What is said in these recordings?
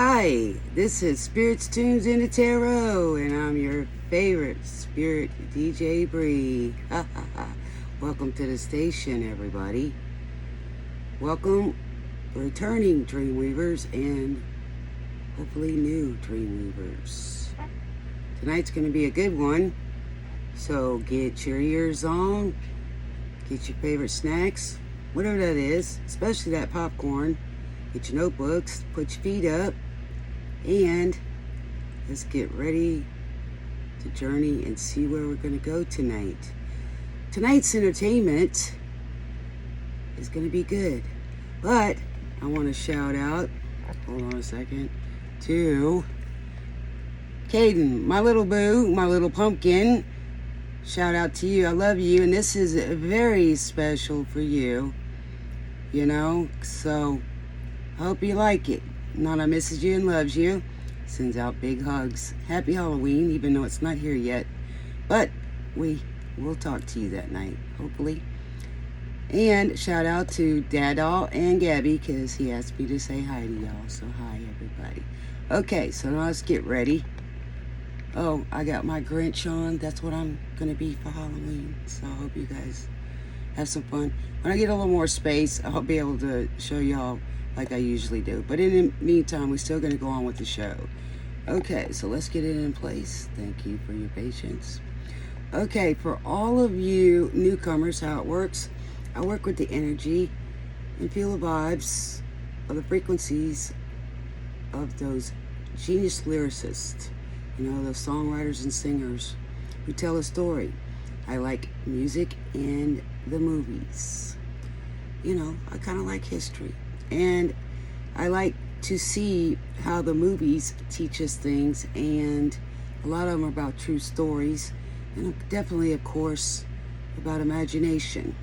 Hi, this is Spirits, Tunes, and the Tarot, and I'm your favorite spirit DJ Bree. Welcome to the station, everybody. Welcome, returning Dreamweavers and hopefully new Dreamweavers. Tonight's going to be a good one, so get your ears on, get your favorite snacks, whatever that is, especially that popcorn. Get your notebooks, put your feet up, and let's get ready to journey and see where we're going to go tonight. Tonight's entertainment is going to be good, but I want to shout out, hold on a second, to Caden, my little boo, my little pumpkin. Shout out to you. I love you, and this is very special for you, so I hope you like it. Nana misses you and loves you. Sends out big hugs. Happy Halloween, even though it's not here yet. But we will talk to you that night, hopefully. And shout out to Dada and Gabby, because he asked me to say hi to y'all. So hi, everybody. Okay, so now let's get ready. Oh, I got my Grinch on. That's what I'm going to be for Halloween. So I hope you guys have some fun. When I get a little more space, I'll be able to show y'all like I usually do. But in the meantime, we're still going to go on with the show. Okay, so let's get it in place. Thank you for your patience. Okay, for all of you newcomers, how it works, I work with the energy and feel the vibes of the frequencies of those genius lyricists, those songwriters and singers who tell a story. I like music and the movies. I kind of like history. And I like to see how the movies teach us things, and a lot of them are about true stories, and definitely, of course, about imagination.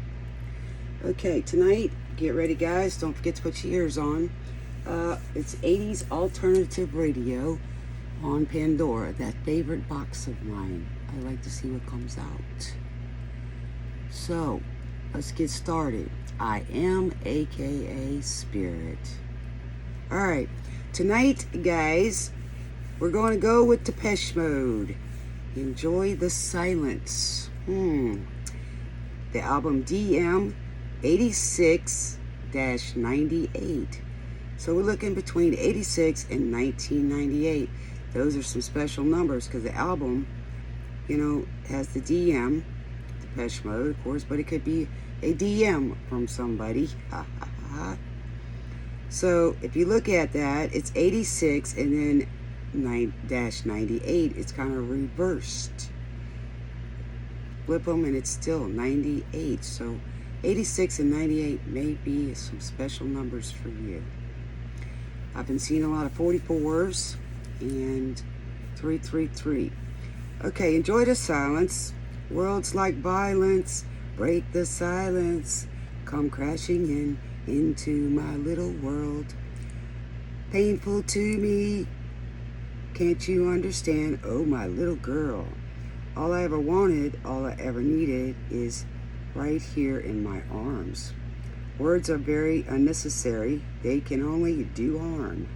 Okay, tonight, get ready, guys. Don't forget to put your ears on. It's 80s alternative radio on Pandora, that favorite box of mine. I like to see what comes out. So, let's get started. I am AKA Spirit. Alright, tonight, guys, we're going to go with Depeche Mode. Enjoy the Silence. The album DM 86-98. So we're looking between 86 and 1998. Those are some special numbers because the album, has the DM, Depeche Mode, of course, but it could be a DM from somebody. So if you look at that, it's 86 and then 9-98. It's kind of reversed. Flip them and it's still 98. So 86 and 98 may be some special numbers for you. I've been seeing a lot of 44s and 333. Okay, enjoy the silence. Worlds like violence. Break the silence, come crashing into my little world. Painful to me, can't you understand? Oh, my little girl. All I ever wanted, all I ever needed is right here in my arms. Words are very unnecessary, they can only do harm.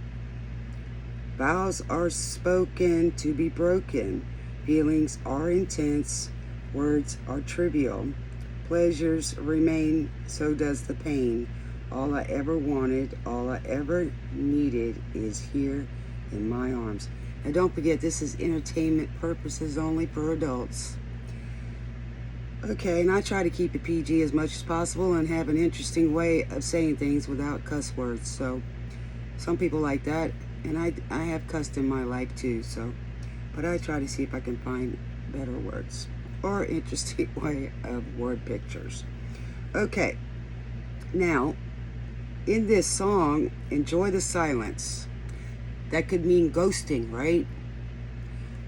Vows are spoken to be broken, feelings are intense, words are trivial. Pleasures remain, so does the pain. All I ever wanted, all I ever needed is here in my arms. And don't forget, this is entertainment purposes only for adults. Okay, and I try to keep it PG as much as possible and have an interesting way of saying things without cuss words. So some people like that, and I have cussed in my life too. But I try to see if I can find better words or interesting way of word pictures. Okay, now in this song, enjoy the silence. That could mean ghosting, right?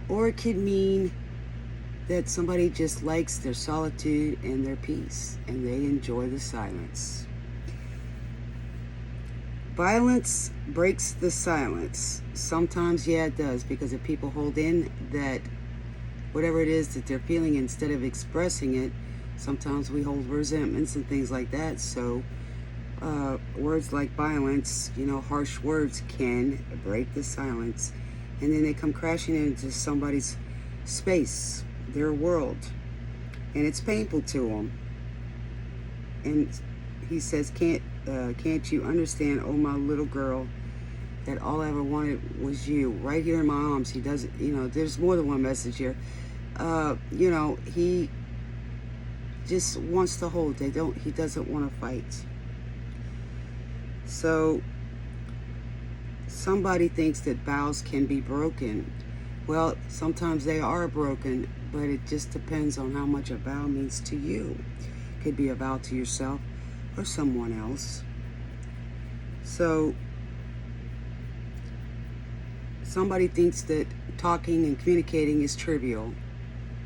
Or it could mean that somebody just likes their solitude and their peace, and they enjoy the silence. Violence breaks the silence. Sometimes, yeah, it does, because if people hold in that whatever it is that they're feeling instead of expressing it, sometimes we hold resentments and things like that. So Words like violence, harsh words can break the silence, and then they come crashing into somebody's space, their world, and it's painful to them. And he says, can't you understand, oh my little girl, that all I ever wanted was you, right here in my arms. He doesn't, there's more than one message here. He just wants to hold. He doesn't want to fight. So somebody thinks that vows can be broken. Well, sometimes they are broken, but it just depends on how much a vow means to you. It could be a vow to yourself or someone else. So somebody thinks that talking and communicating is trivial.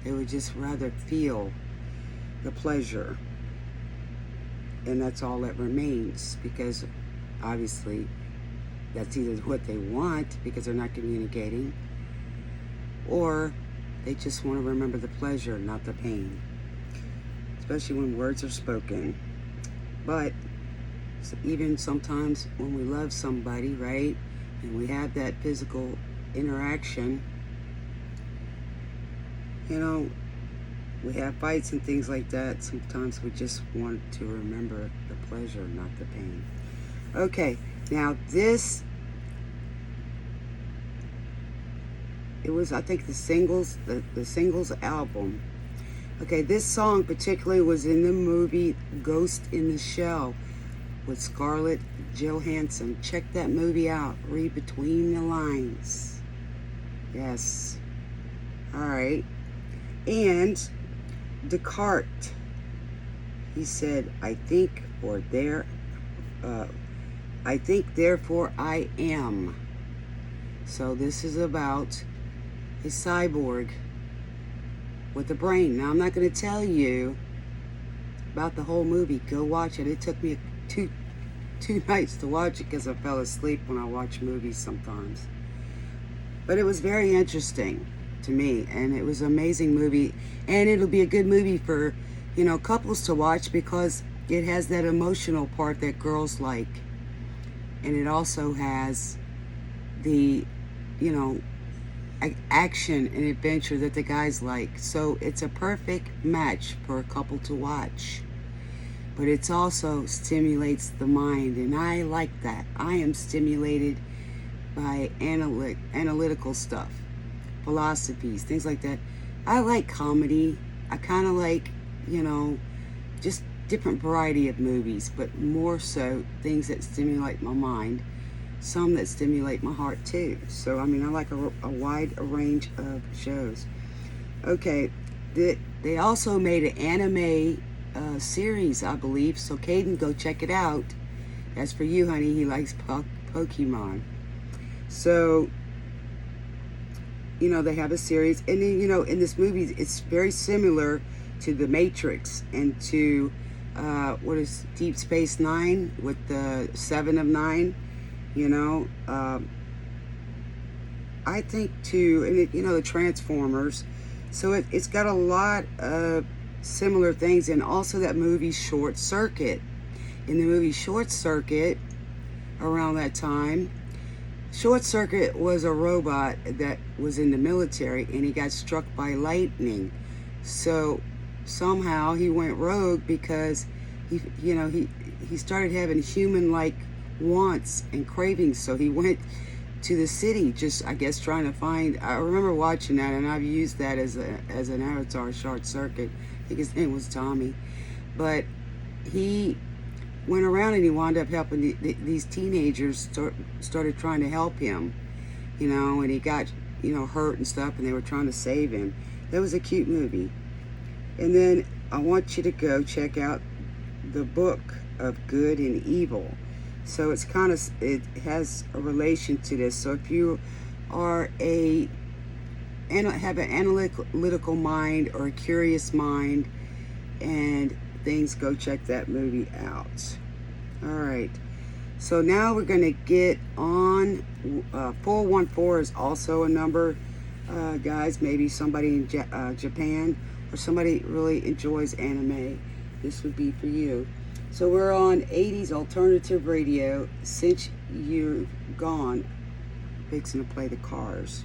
They would just rather feel the pleasure. And that's all that remains, because obviously that's either what they want because they're not communicating, or they just want to remember the pleasure, not the pain, especially when words are spoken. But even sometimes when we love somebody, right, and we have that physical interaction, we have fights and things like that. Sometimes we just want to remember the pleasure, not the pain. Okay, now this, it was, I think, the singles album. Okay, this song particularly was in the movie Ghost in the Shell with Scarlett Johansson. Check that movie out. Read between the lines. Yes. All right. And Descartes, he said, I think, therefore I am. So this is about a cyborg with a brain. Now, I'm not going to tell you about the whole movie. Go watch it. It took me two nights to watch it because I fell asleep when I watch movies sometimes. But it was very interesting to me, and it was an amazing movie, and it'll be a good movie for couples to watch, because it has that emotional part that girls like, and it also has the action and adventure that the guys like. So it's a perfect match for a couple to watch, but it's also stimulates the mind, and I like that. I am stimulated by analytical stuff, philosophies, things like that. I like comedy. I kind of like, just different variety of movies, but more so things that stimulate my mind, some that stimulate my heart too. So, I like a wide range of shows. Okay, they also made an anime series, I believe. So, Caden, go check it out. That's for you, honey. He likes Pokemon. So, they have a series, and then in this movie it's very similar to The Matrix and to what is Deep Space Nine with the 7 of 9. I think too, and the Transformers. So it's got a lot of similar things, and also that movie Short Circuit. In the movie Short Circuit, around that time, Short Circuit was a robot that was in the military, and he got struck by lightning. So somehow he went rogue because he started having human-like wants and cravings. So he went to the city, just I guess trying to find. I remember watching that, and I've used that as an avatar, Short Circuit. I think his name was Tommy, but he went around and he wound up helping these teenagers. Started trying to help him, and he got hurt and stuff, and they were trying to save him. That was a cute movie. And then I want you to go check out the Book of Good and Evil. So it has a relation to this. So if you are have an analytical mind or a curious mind and things, go check that movie out. All right. So now we're going to get on. 414 is also a number, guys. Maybe somebody in Japan, or somebody really enjoys anime. This would be for you. So we're on 80s alternative radio. Since you're gone, fixing to play the Cars.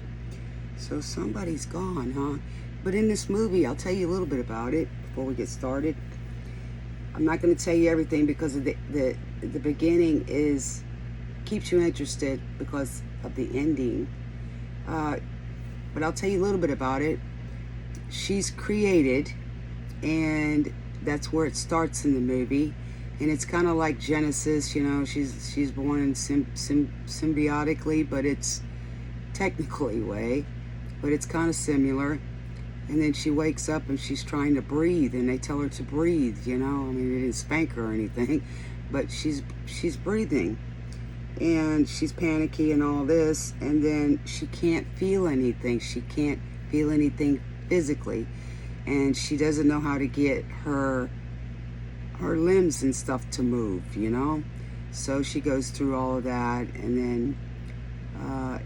So somebody's gone, huh? But in this movie, I'll tell you a little bit about it before we get started. I'm not going to tell you everything because of the beginning keeps you interested because of the ending. But I'll tell you a little bit about it. She's created, and that's where it starts in the movie. And it's kind of like Genesis, you know, she's born in symbiotically, but it's technically way, but it's kind of similar. And then she wakes up and she's trying to breathe, and they tell her to breathe, you know. I mean, they didn't spank her or anything, but she's breathing, and she's panicky and all this, and then she can't feel anything. She can't feel anything physically, and she doesn't know how to get her limbs and stuff to move, you know. So she goes through all of that, and then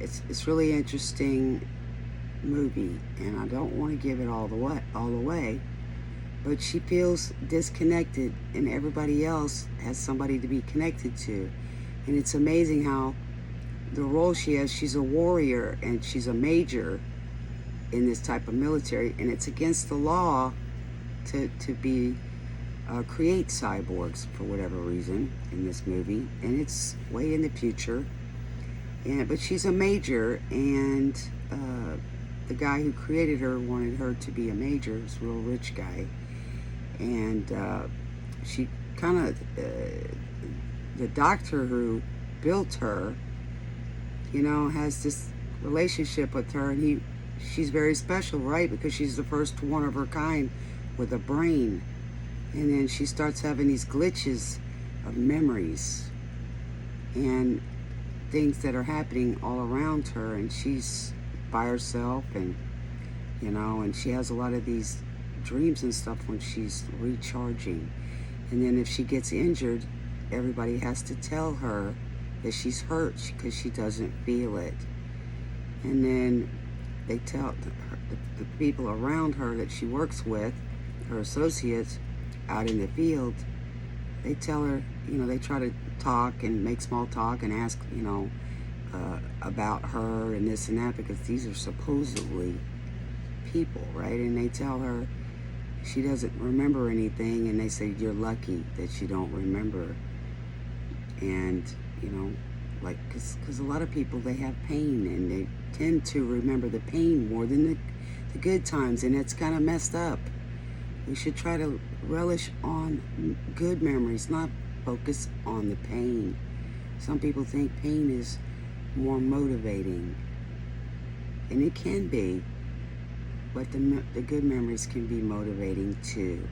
it's really interesting movie, and I don't want to give it all the way, but she feels disconnected, and everybody else has somebody to be connected to. And it's amazing how the role she has, she's a warrior and she's a major in this type of military, and it's against the law to create cyborgs for whatever reason in this movie, and it's way in the future. But she's a major, and the guy who created her wanted her to be a major. He's a real rich guy, and she kind of the doctor who built her, you know, has this relationship with her, and she's very special, right? Because she's the first one of her kind with a brain. And then she starts having these glitches of memories and things that are happening all around her, and she's by herself, and you know, and she has a lot of these dreams and stuff when she's recharging. And then if she gets injured, everybody has to tell her that she's hurt because she doesn't feel it. And then they tell the people around her that she works with, her associates out in the field, they tell her, you know, they try to talk and make small talk and ask, you know, about her and this and that, because these are supposedly people, right? And they tell her she doesn't remember anything, and they say, you're lucky that you don't remember. And, you know, like, because a lot of people, they have pain, and they tend to remember the pain more than the good times, and it's kind of messed up. We should try to relish on good memories, not focus on the pain. Some people think pain is more motivating, and it can be, but the good memories can be motivating too.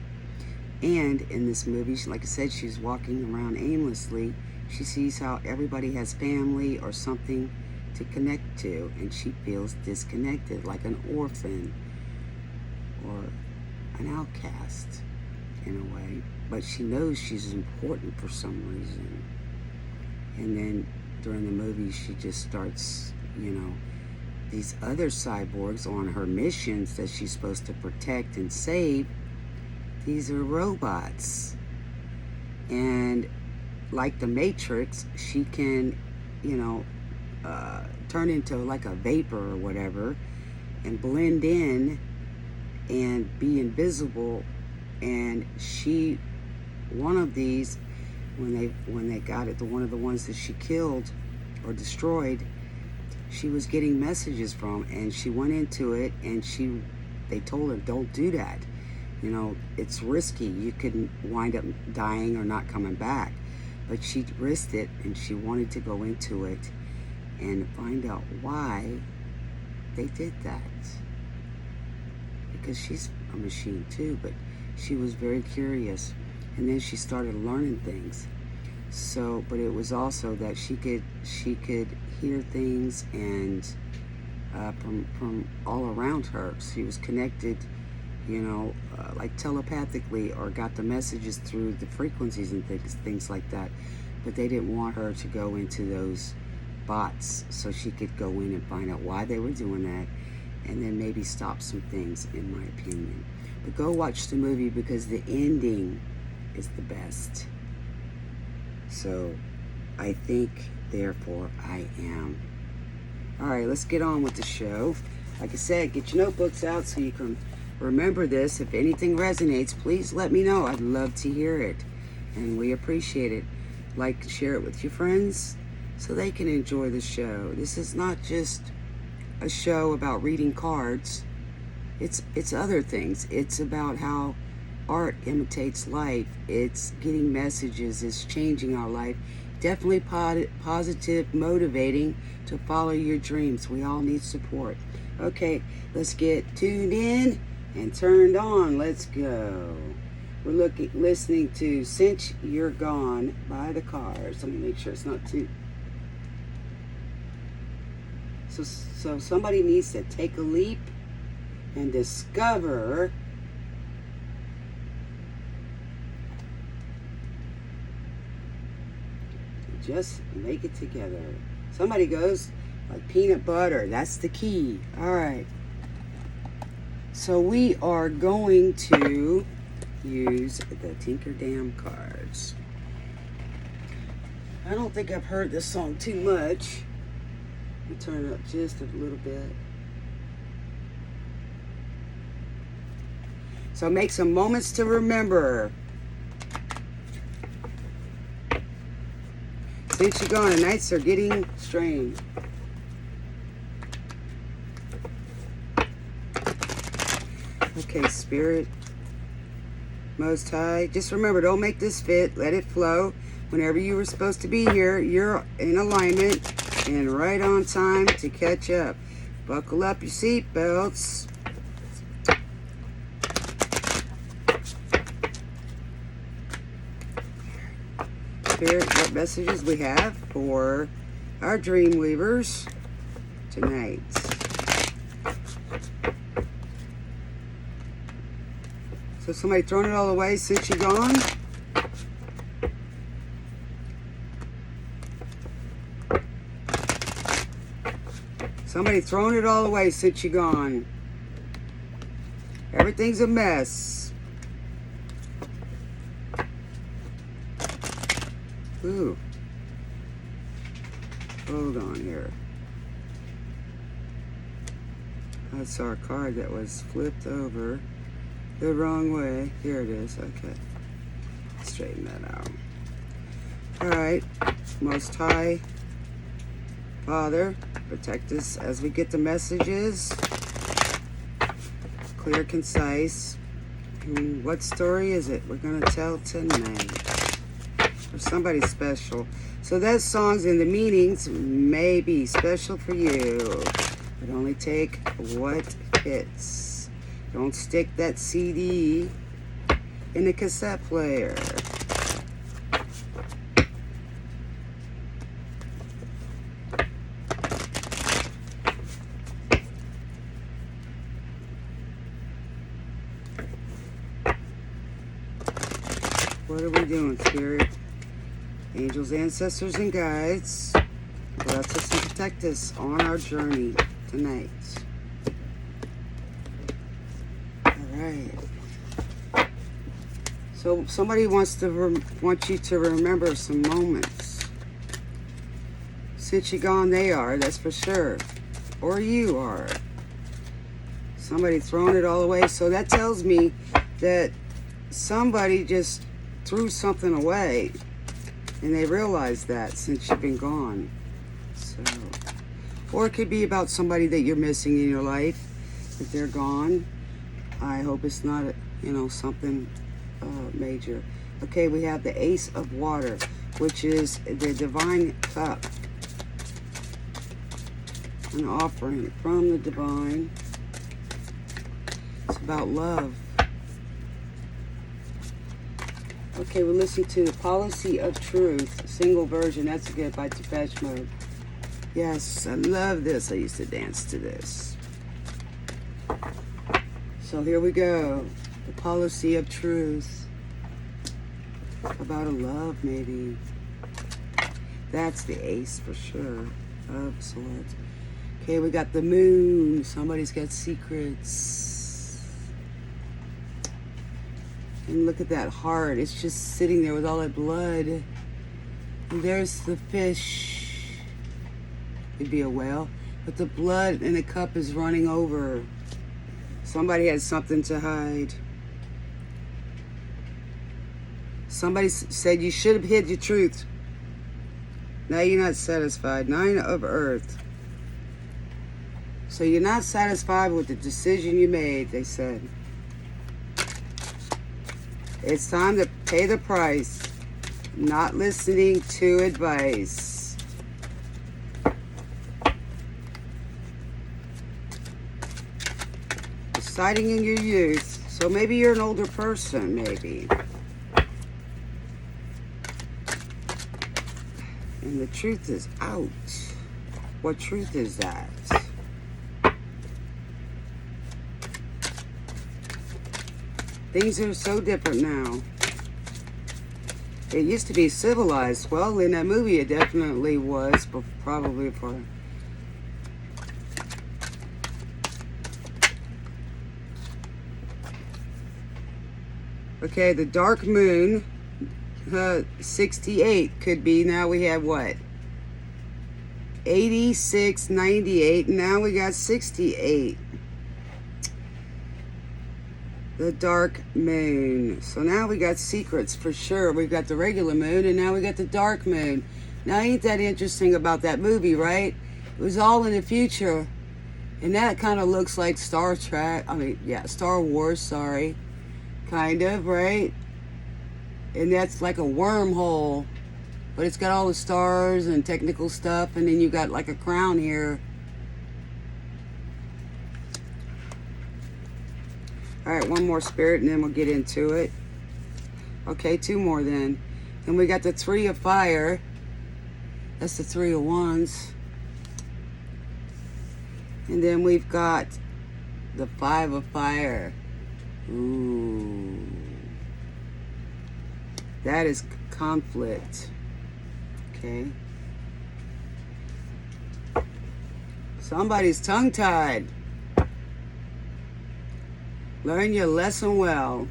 And in this movie, like I said, she's walking around aimlessly. She sees how everybody has family or something to connect to, and she feels disconnected, like an orphan or an outcast in a way. But she knows she's important for some reason. And then during the movie, she just starts, you know, these other cyborgs on her missions that she's supposed to protect and save. These are robots. And like the Matrix, she can, you know, turn into like a vapor or whatever and blend in and be invisible. And one of these, when they got it, one of the ones that she killed or destroyed, she was getting messages from, and she went into it, and they told her, don't do that. You know, it's risky. You could wind up dying or not coming back. But she risked it, and she wanted to go into it and find out why they did that. Because she's a machine too, but she was very curious. And then she started learning things. So, but it was also that she could hear things and from all around her. She was connected, you know, like telepathically, or got the messages through the frequencies and things like that. But they didn't want her to go into those bots, so she could go in and find out why they were doing that, and then maybe stop some things, in my opinion. But go watch the movie, because the ending is the best. So I think, therefore I am. All right, let's get on with the show. Like I said, get your notebooks out so you can remember this. If anything resonates, please let me know. I'd love to hear it, and we appreciate it. Like, share it with your friends so they can enjoy the show. This is not just a show about reading cards. It's other things. It's about how art imitates life. It's getting messages. It's changing our life. Definitely positive, motivating to follow your dreams. We all need support. Okay, let's get tuned in and turned on. Let's go. We're listening to Since You're Gone by the Cars. Let me make sure it's not too... So somebody needs to take a leap and discover just make it together. Somebody goes like peanut butter. That's the key. All right. So we are going to use the Tinker Dam cards. I don't think I've heard this song too much. Let me turn it up just a little bit. So make some moments to remember. Since you're gone, the nights are getting strange. Okay, Spirit, Most High. Just remember, don't make this fit. Let it flow. Whenever you were supposed to be here, you're in alignment and right on time to catch up. Buckle up your seatbelts. Spirit, what messages we have for our dream weavers tonight. So somebody throwing it all away since you're gone? Somebody throwing it all away since you're gone. Everything's a mess. Ooh. Hold on here. I saw a card that was flipped over the wrong way. Here it is. Okay. Straighten that out. Alright. Most High Father, protect us as we get the messages. Clear, concise. And what story is it we're going to tell tonight? For somebody special. So those songs and the meanings may be special for you, but only take what fits. Don't stick that CD in the cassette player. What are we doing, Spirit? Angels, ancestors, and guides, bless us and protect us on our journey tonight. All right. So somebody wants you to remember some moments. Since you're gone, they are. That's for sure. Or you are. Somebody throwing it all away. So that tells me that somebody just threw something away. And they realize that since you've been gone. So, or it could be about somebody that you're missing in your life. If they're gone, I hope it's not, something major. Okay, we have the Ace of Water, which is the divine cup. An offering from the divine. It's about love. Okay, we'll listen to The Policy of Truth, single version. That's good, by Depeche Mode. Yes, I love this. I used to dance to this. So here we go. The Policy of Truth. About a love, maybe. That's the ace for sure. Of swords. Okay, we got the moon. Somebody's got secrets. And look at that heart. It's just sitting there with all that blood. There's the fish. It'd be a whale. But the blood in the cup is running over. Somebody has something to hide. Somebody said you should have hid the truth. Now you're not satisfied. 9 of Earth. So you're not satisfied with the decision you made, they said. It's time to pay the price. Not listening to advice. Deciding in your youth. So maybe you're an older person, maybe. And the truth is out. What truth is that? Things are so different now. It used to be civilized. Well, in that movie it definitely was, but probably for... Okay, the dark moon, 68 could be. Now we have what? 86, 98. Now we got 68. The dark moon. So now we got secrets for sure. We've got the regular moon and now we got the dark moon. Now ain't that interesting about that movie, right? It was all in the future. And that kind of looks like Star Trek. Star Wars, sorry. Kind of, right? And that's like a wormhole. But it's got all the stars and technical stuff. And then you got like a crown here. All right, one more spirit and then we'll get into it. Okay, 2 more then. Then we got the 3 of fire. That's the 3 of wands. And then we've got the 5 of fire. Ooh. That is conflict. Okay. Somebody's tongue-tied. Learn your lesson well.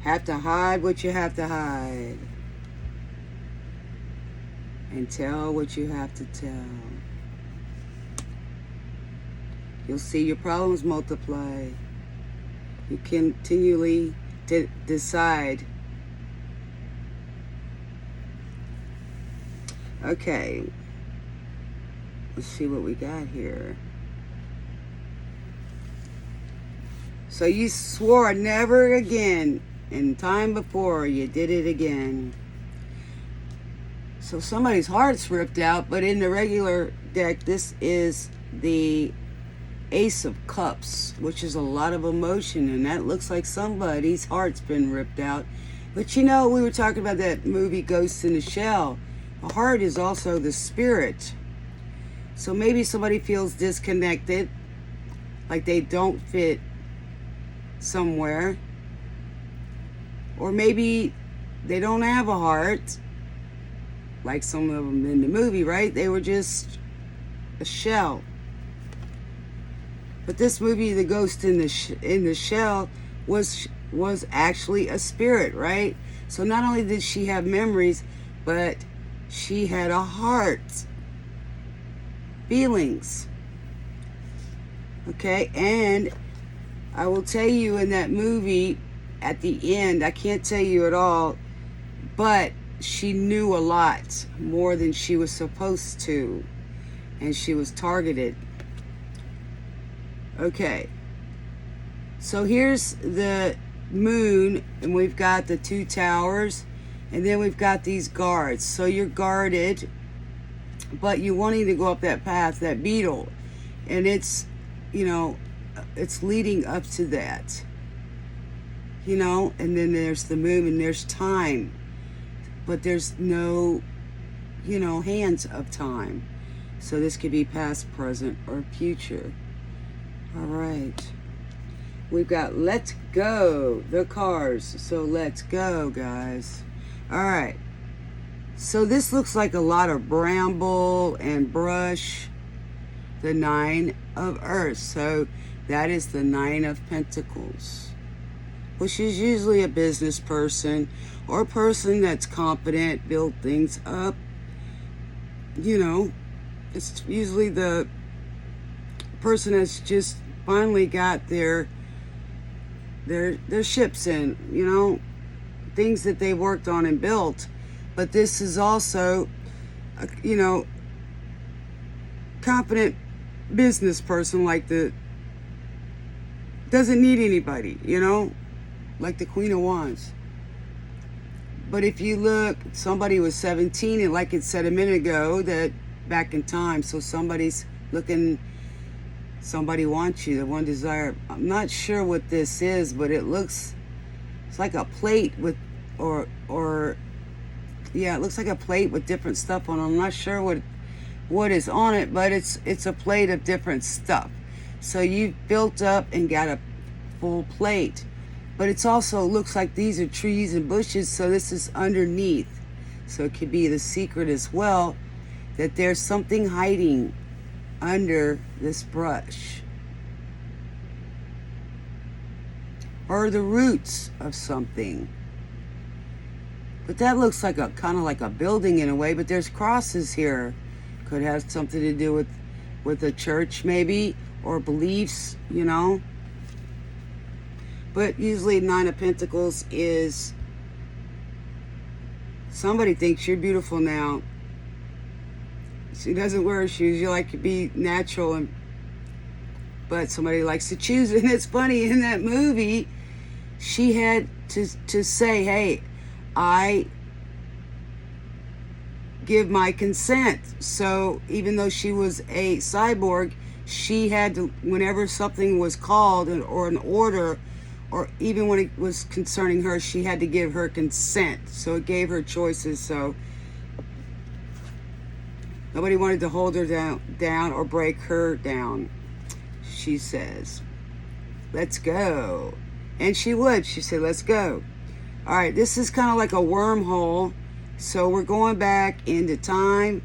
Have to hide what you have to hide. And tell what you have to tell. You'll see your problems multiply. You continually decide. Okay. Let's see what we got here. So you swore never again, and time before you did it again. So somebody's heart's ripped out, but in the regular deck, this is the Ace of Cups, which is a lot of emotion, and that looks like somebody's heart's been ripped out. But you know, we were talking about that movie Ghost in the Shell. The heart is also the spirit. So maybe somebody feels disconnected, like they don't fit somewhere, or maybe they don't have a heart like some of them in the movie, right? They were just a shell. But this movie, The Ghost in the Shell, was actually a spirit, right? So not only did she have memories, but she had a heart, feelings. Okay, and I will tell you in that movie, at the end, I can't tell you at all, but she knew a lot more than she was supposed to, and she was targeted. Okay, so here's the moon, and we've got the 2 towers, and then we've got these guards. So you're guarded, but you're wanting to go up that path, that beetle, and it's, you know, it's leading up to that, you know. And then there's the moon, and there's time, but there's no, you know, hands of time. So this could be past, present, or future. All right, we've got let's go, the cars. So let's go, guys. All right, so this looks like a lot of bramble and brush. The 9 of Earth. So that is the 9 of Pentacles. which is usually a business person or a person that's competent, build things up. You know, it's usually the person that's just finally got their ships in, you know, things that they worked on and built. But this is also, you know, competent business person, like the doesn't need anybody, you know, like the Queen of Wands. But if you look, somebody was 17, and like it said a minute ago, that back in time, so somebody's looking, somebody wants you, the one desire. I'm not sure what this is, but it looks, it's like a plate with, yeah, it looks like a plate with different stuff on it. I'm not sure what is on it, but it's a plate of different stuff. So you've built up and got a full plate. But it's also looks like these are trees and bushes, so this is underneath. So it could be the secret as well, that there's something hiding under this brush. Or the roots of something. But that looks like a kind of like a building in a way, but there's crosses here. Could have something to do with a church maybe, or beliefs, you know. But usually Nine of Pentacles is somebody thinks you're beautiful now. She doesn't wear shoes. You like to be natural, but somebody likes to choose. And it's funny, in that movie, she had to say, hey, I give my consent. So even though she was a cyborg, she had to, whenever something was called or an order, or even when it was concerning her, she had to give her consent. So it gave her choices. So nobody wanted to hold her down or break her down. She says, let's go. And she would. She said, let's go. All right, this is kind of like a wormhole. So we're going back into time,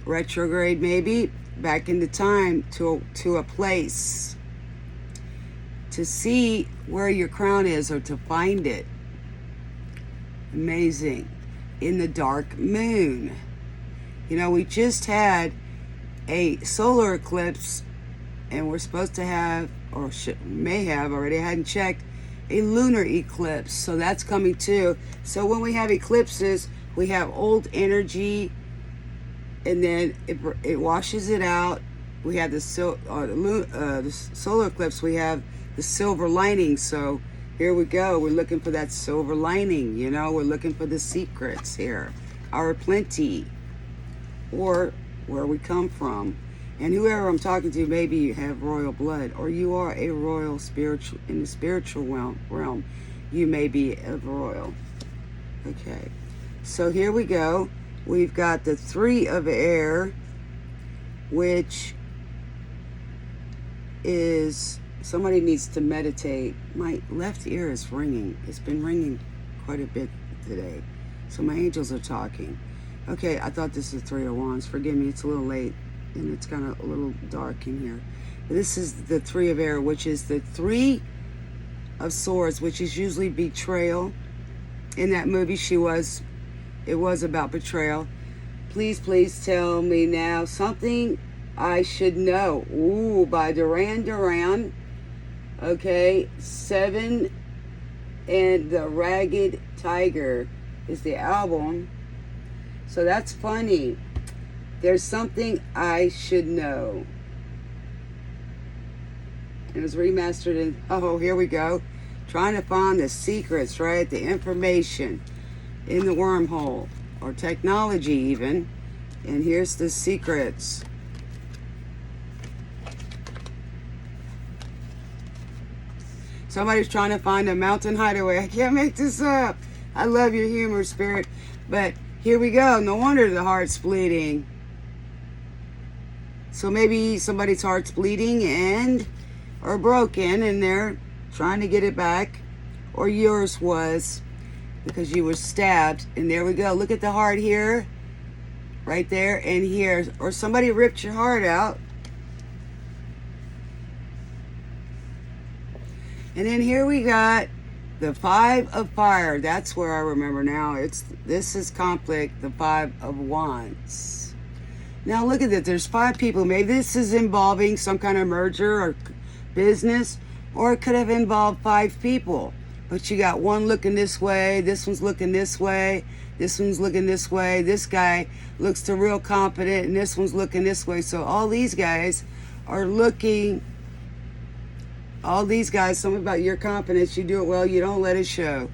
retrograde maybe, back into time to a place, to see where your crown is or to find it. Amazing. In the dark moon. You know, we just had a solar eclipse, and we're supposed to have, or may have already, I hadn't checked, a lunar eclipse. So that's coming too. So when we have eclipses, we have old energy, and then it washes it out. We have the solar eclipse, we have the silver lining. So here we go. We're looking for that silver lining, you know. We're looking for the secrets here, our plenty, or where we come from. And whoever I'm talking to, maybe you have royal blood, or you are a royal spiritual, in the spiritual realm. You may be a royal. Okay. So here we go. We've got the Three of Air, which is, somebody needs to meditate. My left ear is ringing. It's been ringing quite a bit today. So my angels are talking. Okay, I thought this is Three of Wands. Forgive me, it's a little late and it's kind of a little dark in here. But this is the Three of Air, which is the Three of Swords, which is usually betrayal. In that movie, it was about betrayal. Please, please tell me now something I should know. Ooh, by Duran Duran. Okay, 7 and the Ragged Tiger is the album. So that's funny. There's something I should know. It was remastered in, oh, here we go. Trying to find the secrets, right? The information in the wormhole, or technology even. And here's the secrets. Somebody's trying to find a mountain hideaway. I can't make this up. I love your humor, Spirit. But here we go. No wonder the heart's bleeding. So maybe somebody's heart's bleeding or broken, and they're trying to get it back. Or yours was, because you were stabbed. And there we go. Look at the heart here. Right there and here. Or somebody ripped your heart out. And then here we got The Five of Fire. That's where I remember now. This is conflict. The Five of Wands. Now look at this. There's 5 people. Maybe this is involving some kind of merger or business, or it could have involved 5 people. But you got one looking this way. This one's looking this way. This one's looking this way. This guy looks the real confident, and this one's looking this way. So all these guys are looking. All these guys, something about your confidence, you do it well, you don't let it show.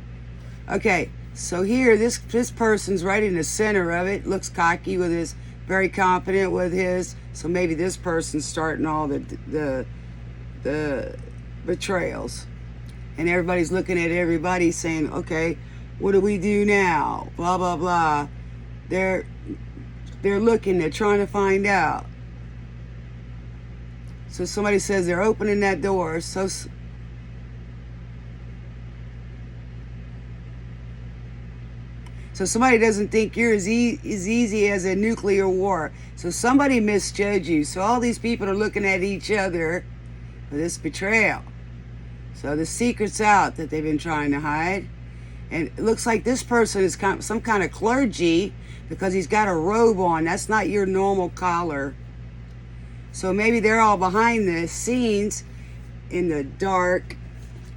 Okay, so here, this person's right in the center of it, looks cocky with his, very confident with his, so maybe this person's starting all the betrayals. And everybody's looking at everybody saying, okay, what do we do now? Blah, blah, blah. They're looking, they're trying to find out. So somebody says they're opening that door. So somebody doesn't think you're as easy as a nuclear war. So somebody misjudged you. So all these people are looking at each other for this betrayal. So the secret's out that they've been trying to hide. And it looks like this person is some kind of clergy because he's got a robe on. That's not your normal collar. So maybe they're all behind the scenes in the dark,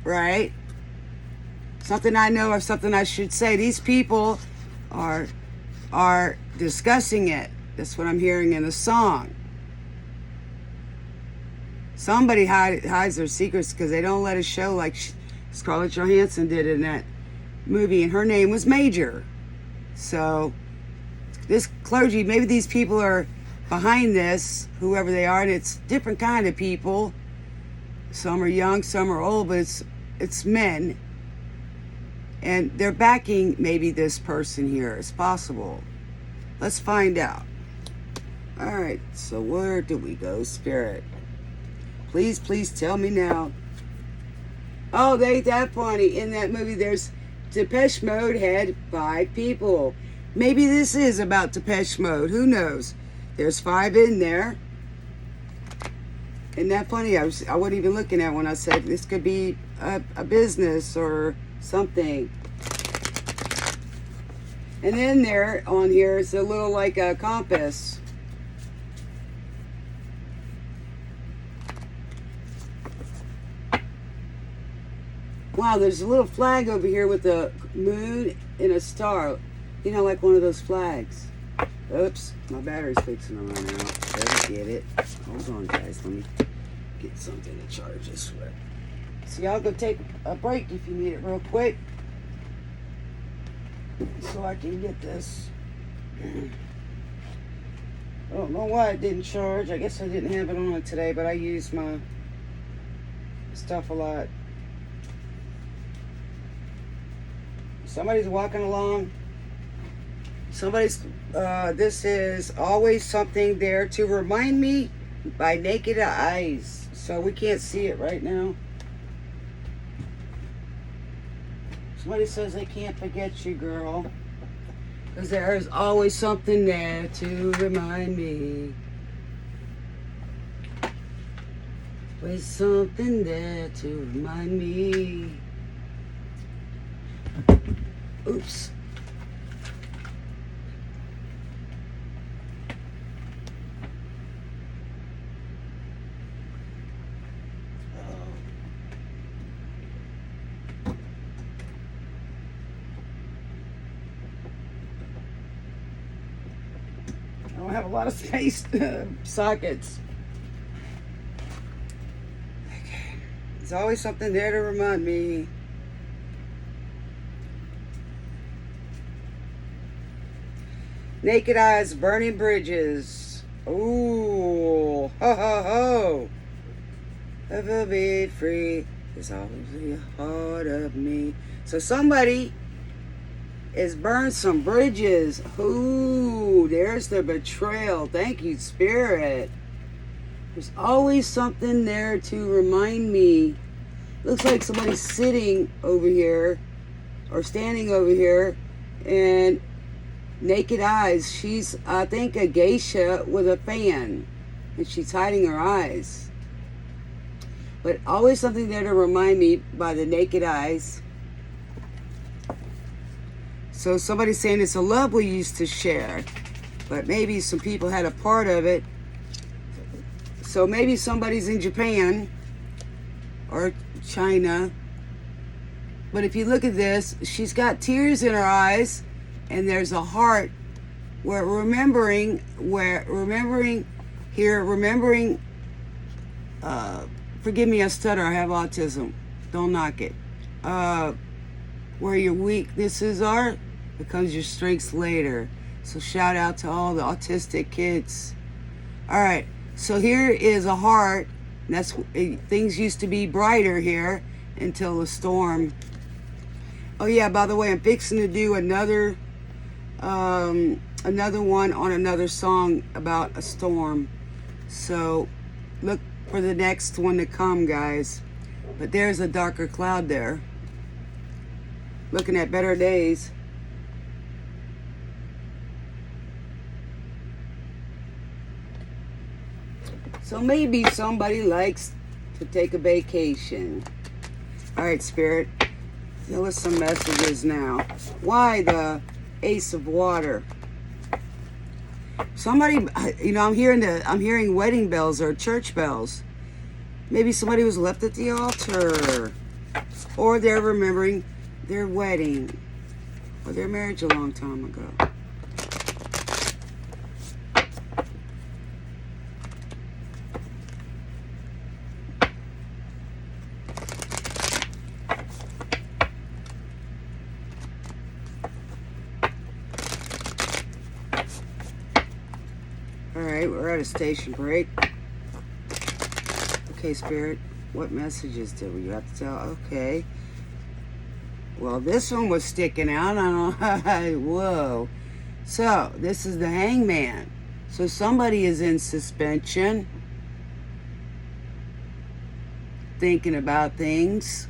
right? Something I know or something I should say. These people are discussing it. That's what I'm hearing in the song. Somebody hides their secrets because they don't let it show, like Scarlett Johansson did in that movie, and her name was Major. So this clergy, maybe these people are behind this, whoever they are, and it's different kind of people. Some are young, some are old, but it's men. And they're backing maybe this person here. It's possible. Let's find out. All right, so where do we go, Spirit? Please, please tell me now. Oh, they ain't that funny. In that movie, there's Depeche Mode had 5 people. Maybe this is about Depeche Mode. Who knows? There's 5 in there. Isn't that funny? I wasn't even looking at when I said this could be a business or something. And then there on here is a little like a compass. Wow, there's a little flag over here with a moon and a star. You know, like one of those flags. Oops, my battery's fixing to run out. Better get it. Hold on, guys. Let me get something to charge this with. So y'all go take a break if you need it real quick. So I can get this. I don't know why it didn't charge. I guess I didn't have it on it today, but I use my stuff a lot. Somebody's walking along. This is Always Something There to Remind Me by Naked Eyes. So we can't see it right now. Somebody says they can't forget you, girl. Because there is always something there to remind me. Always something there to remind me. Oops. I don't have a lot of space sockets. Okay. There's always something there to remind me. Naked Eyes, Burning Bridges. Ooh, ho ho ho. Ever be free. There's always a part of me. So somebody is burned some bridges. Ooh, there's the betrayal. Thank you, Spirit. There's always something there to remind me. Looks like somebody's sitting over here or standing over here, and Naked Eyes, she's, I think, a geisha with a fan, and she's hiding her eyes. But always something there to remind me by the Naked Eyes. So somebody's saying it's a love we used to share, but maybe some people had a part of it. So maybe somebody's in Japan or China. But if you look at this, she's got tears in her eyes, and there's a heart where remembering, forgive me, I stutter, I have autism. Don't knock it. Where your weaknesses are becomes your strengths later. So shout out to all the autistic kids. All right, so here is a heart. That's things used to be brighter here until the storm. Oh yeah, by the way, I'm fixing to do another one on another song about a storm. So look for the next one to come, guys. But there's a darker cloud there. Looking at better days. So maybe somebody likes to take a vacation. All right, Spirit. There was some messages now. Why the Ace of Water? Somebody, I'm hearing wedding bells or church bells. Maybe somebody was left at the altar, or they're remembering their wedding or their marriage a long time ago. All right, we're at a station break. Okay, Spirit, what messages did we have to tell? Okay. Well, this one was sticking out. I don't know. Whoa. So, this is the Hangman. So, somebody is in suspension, thinking about things.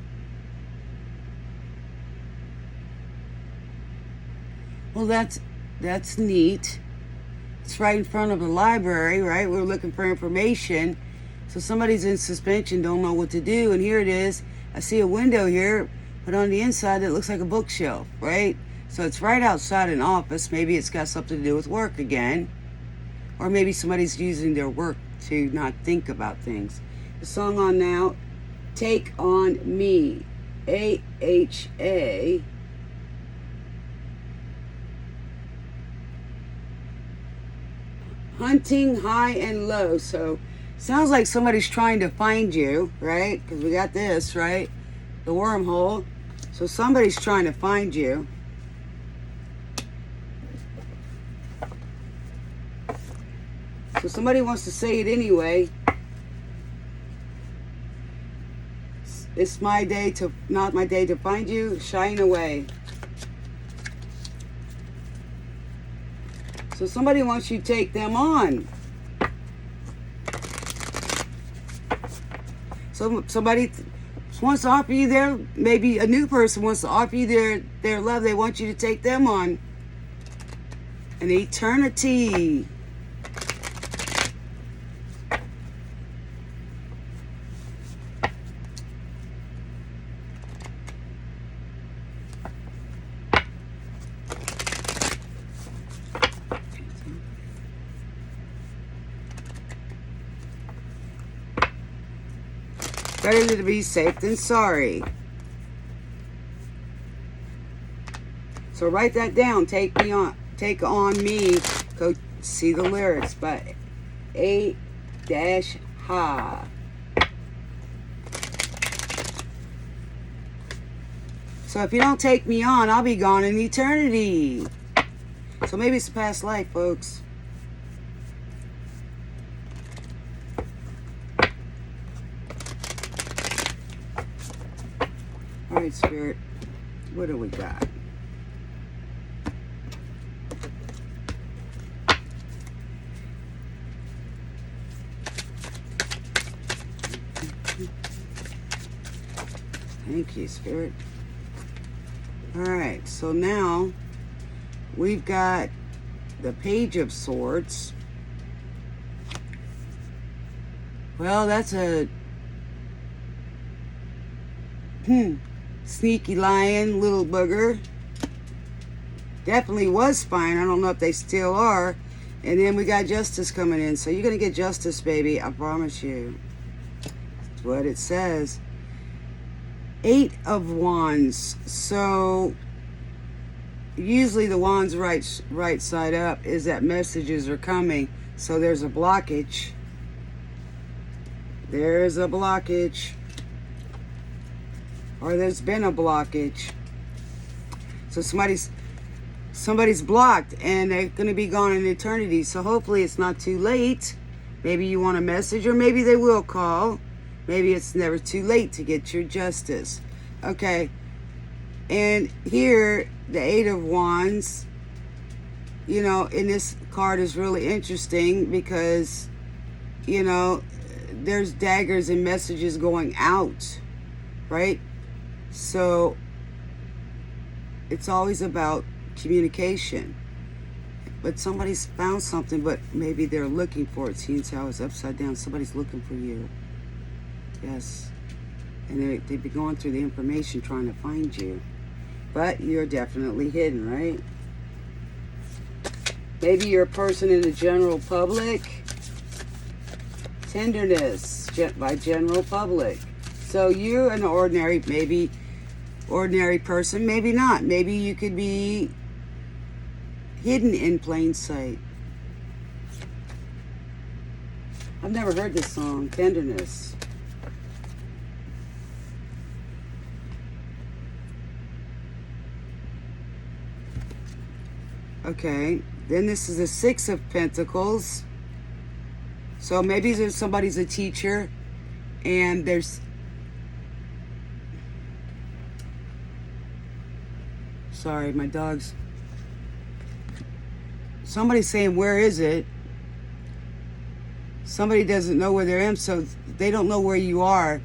Well, that's neat. It's right in front of the library, right? We're looking for information. So somebody's in suspension, don't know what to do. And here it is. I see a window here, but on the inside it looks like a bookshelf, right? So it's right outside an office. Maybe it's got something to do with work again. Or maybe somebody's using their work to not think about things. The song on now, Take On Me. AHA. Hunting high and low. So sounds like somebody's trying to find you, right? Because we got this, right? The wormhole. So somebody's trying to find you. So somebody wants to say it anyway. It's my day to, not my day to find you. Shine away. So somebody wants you to take them on. So somebody wants to offer you their, maybe a new person wants to offer you their love. They want you to take them on an eternity. Better to be safe than sorry. So write that down. Take on me. Go see the lyrics by A-Ha. So if you don't take me on, I'll be gone in eternity. So maybe it's a past life, folks. All right, Spirit, what do we got? Thank you, Spirit. All right, so now we've got the Page of Swords. Well, that's a sneaky lion, little booger. definitely was fine. I don't know if they still are. And then we got justice coming in. So you're going to get justice, baby. I promise you. That's what it says. 8 of Wands. So usually the Wands right side up is that messages are coming. So there's a blockage. There's a blockage. Or there's been a blockage. So somebody's blocked and they're going to be gone in eternity. So hopefully it's not too late. Maybe you want a message, or maybe they will call. Maybe it's never too late to get your justice. Okay. And here, the 8 of Wands, you know, and this card is really interesting because, you know, there's daggers and messages going out, right? So it's always about communication. But somebody's found something, but maybe they're looking for it. See how it's upside down? Somebody's looking for you. Yes. And they've been going through the information trying to find you. But you're definitely hidden, right? Maybe you're a person in the general public. Tenderness by general public. So you're an ordinary person, maybe not. Maybe you could be hidden in plain sight. I've never heard this song, Tenderness. Okay, then this is the 6 of Pentacles. So maybe somebody's a teacher and there's... Sorry, my dog's... Somebody's saying, where is it? Somebody doesn't know where they're at, so they don't know where you are.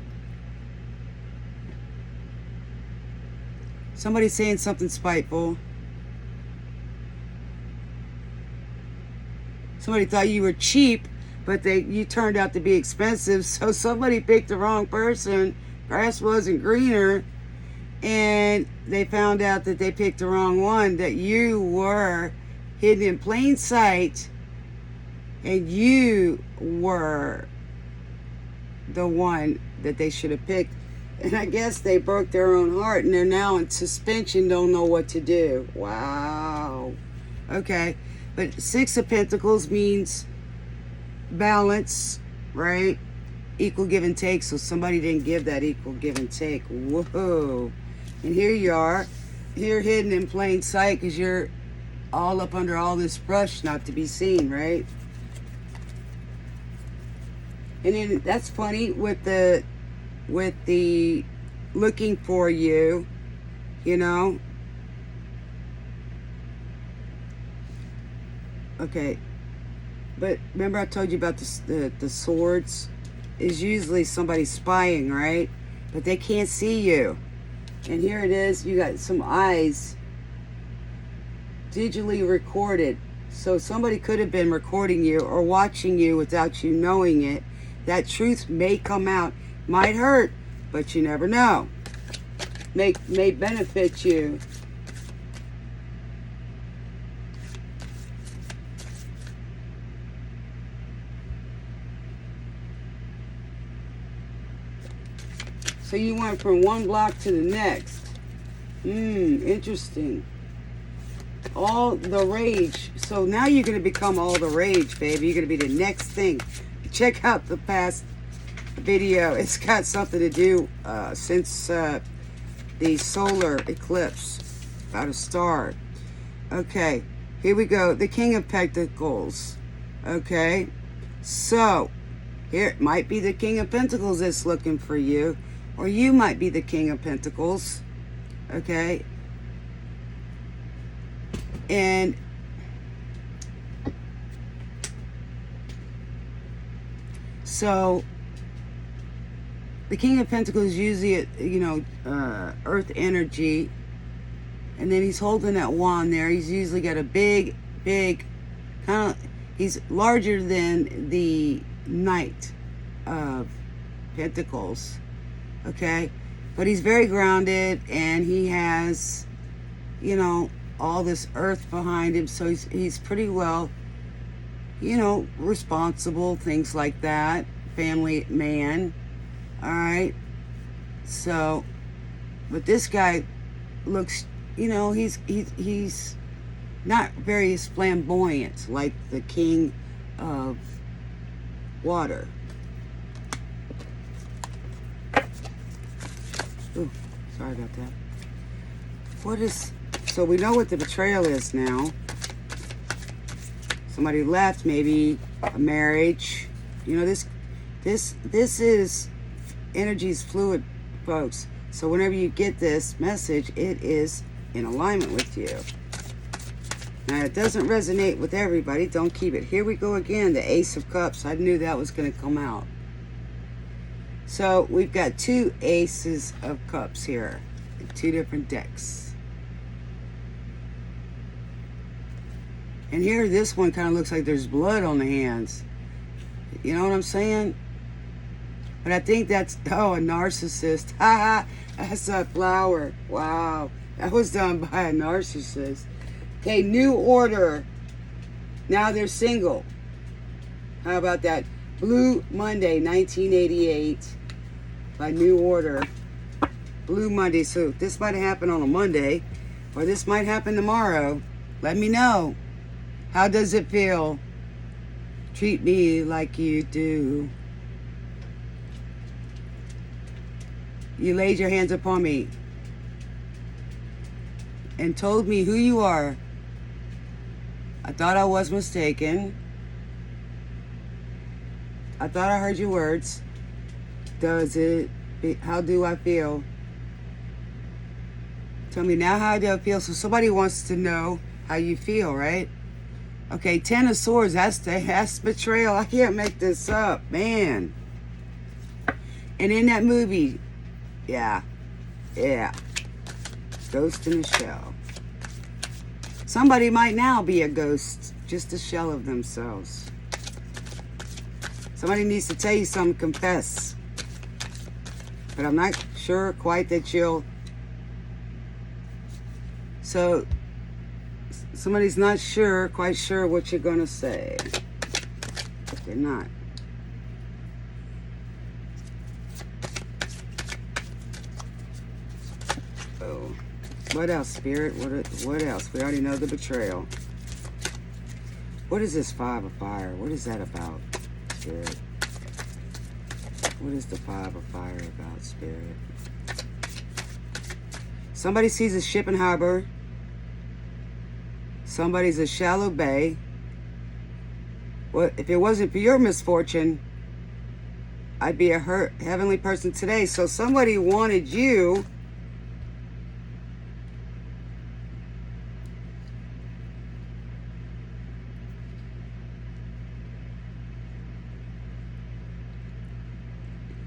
Somebody's saying something spiteful. Somebody thought you were cheap, but you turned out to be expensive. So somebody picked the wrong person. Grass wasn't greener. And they found out that they picked the wrong one, that you were hidden in plain sight, and you were the one that they should have picked. And I guess they broke their own heart, and they're now in suspension, don't know what to do. Wow. Okay. But 6 of Pentacles means balance, right? Equal give and take. So somebody didn't give that equal give and take. Whoa. And here you are. You're hidden in plain sight because you're all up under all this brush not to be seen, right? And then that's funny with the looking for you, you know. Okay, but remember I told you about the swords is usually somebody spying, right? But they can't see you. And here it is, you got some eyes digitally recorded. So somebody could have been recording you or watching you without you knowing it. That truth may come out. Might hurt, but you never know. May benefit you. So you went from one block to the next. Interesting. All the rage. So now you're going to become all the rage, baby. You're going to be the next thing. Check out the past video. It's got something to do since the solar eclipse. About a star. Okay. Here we go. The King of Pentacles. Okay. So, here it might be the King of Pentacles that's looking for you. Or you might be the King of Pentacles. Okay. And so the King of Pentacles is usually, earth energy. And then he's holding that wand there. He's usually got a big, he's larger than the Knight of Pentacles. Okay? But he's very grounded, and he has, all this earth behind him, so he's pretty well, you know, responsible, things like that, family man. All right. So, but this guy looks, you know, he's not very flamboyant like the king of water. Ooh, sorry about that. What is, so we know what the betrayal is now. Somebody left, maybe a marriage. You know, this is, energy's fluid, folks. So whenever you get this message, it is in alignment with you. Now, it doesn't resonate with everybody. Don't keep it. Here we go again, the Ace of Cups. I knew that was going to come out. So we've got two Aces of Cups here in two different decks. And here, this one kind of looks like there's blood on the hands. You know what I'm saying? But I think that's, oh, a narcissist. Ha ha, that's a flower. Wow, that was done by a narcissist. Okay, New Order. Now they're single. How about that? Blue Monday, 1988 by New Order. Blue Monday. So this might happen on a Monday, or this might happen tomorrow. Let me know. How does it feel? Treat me like you do. You laid your hands upon me and told me who you are. I thought I was mistaken. I thought I heard your words. How do I feel? Tell me now, how do I feel? So somebody wants to know how you feel, right? Okay, Ten of Swords, that's betrayal. I can't make this up, man. And in that movie, yeah, Ghost in a Shell. Somebody might now be a ghost, just a shell of themselves. Somebody needs to tell you something, confess. But I'm not sure quite that you'll. So, somebody's not quite sure what you're going to say. But they're not. Oh. What else, Spirit? What else? We already know the betrayal. What is this Five of Fire? What is that about, Spirit? What is the Five of Fire about, Spirit? Somebody sees a ship in harbor. Somebody's a shallow bay. Well, if it wasn't for your misfortune, I'd be a heavenly person today. So somebody wanted you.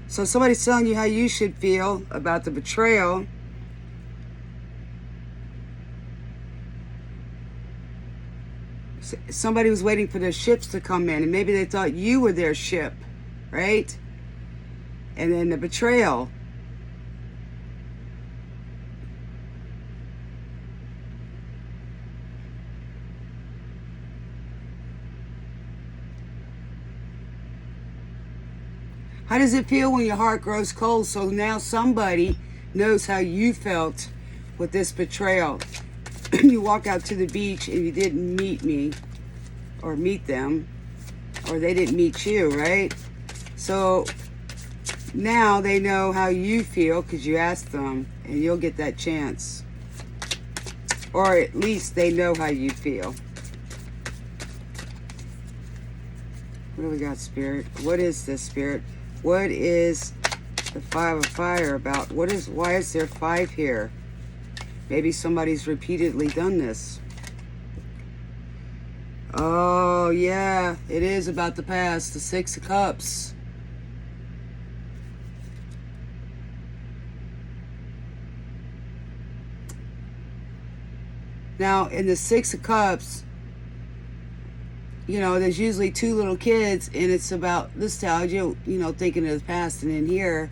So somebody's telling you how you should feel about the betrayal. Somebody was waiting for their ships to come in, and maybe they thought you were their ship, right? And then the betrayal. How does it feel when your heart grows cold? So now somebody knows how you felt with this betrayal. You walk out to the beach and you didn't meet me or meet them, or they didn't meet you, right? So now they know how you feel because you asked them, and you'll get that chance. Or at least they know how you feel. What do we got, Spirit? What is this, Spirit? What is the Five of Fire about? Why is there 5 here? Maybe somebody's repeatedly done this. Oh, yeah, it is about the past. The 6 of Cups. Now, in the 6 of Cups, you know, there's usually 2 little kids, and it's about nostalgia, you know, thinking of the past. And in here,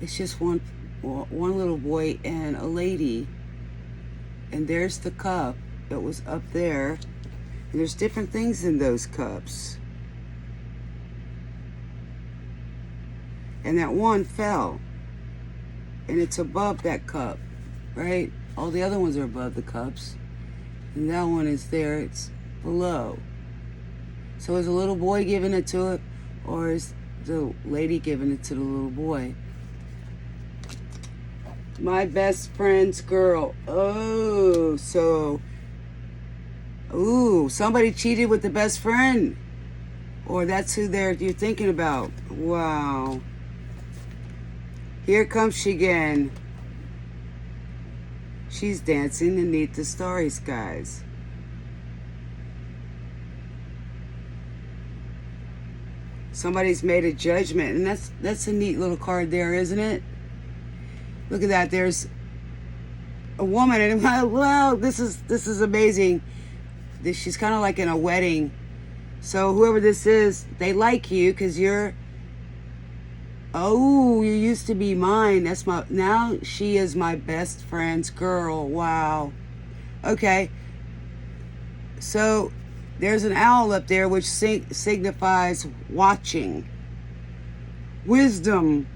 it's just one little boy and a lady. And there's the cup that was up there. And there's different things in those cups. And that one fell. And it's above that cup, right? All the other ones are above the cups. And that one is there, it's below. So is a little boy giving it to it, or is the lady giving it to the little boy? My best friend's girl. Oh, so, ooh, somebody cheated with the best friend. Or that's who you're thinking about. Wow. Here comes she again. She's dancing beneath the starry skies. Somebody's made a judgment, and that's a neat little card there, isn't it? Look at that. There's a woman, and wow, this is amazing. She's kind of like in a wedding. So whoever this is, they like you because you're. Oh, you used to be mine. Now she is my best friend's girl. Wow. Okay. So there's an owl up there which signifies watching. Wisdom.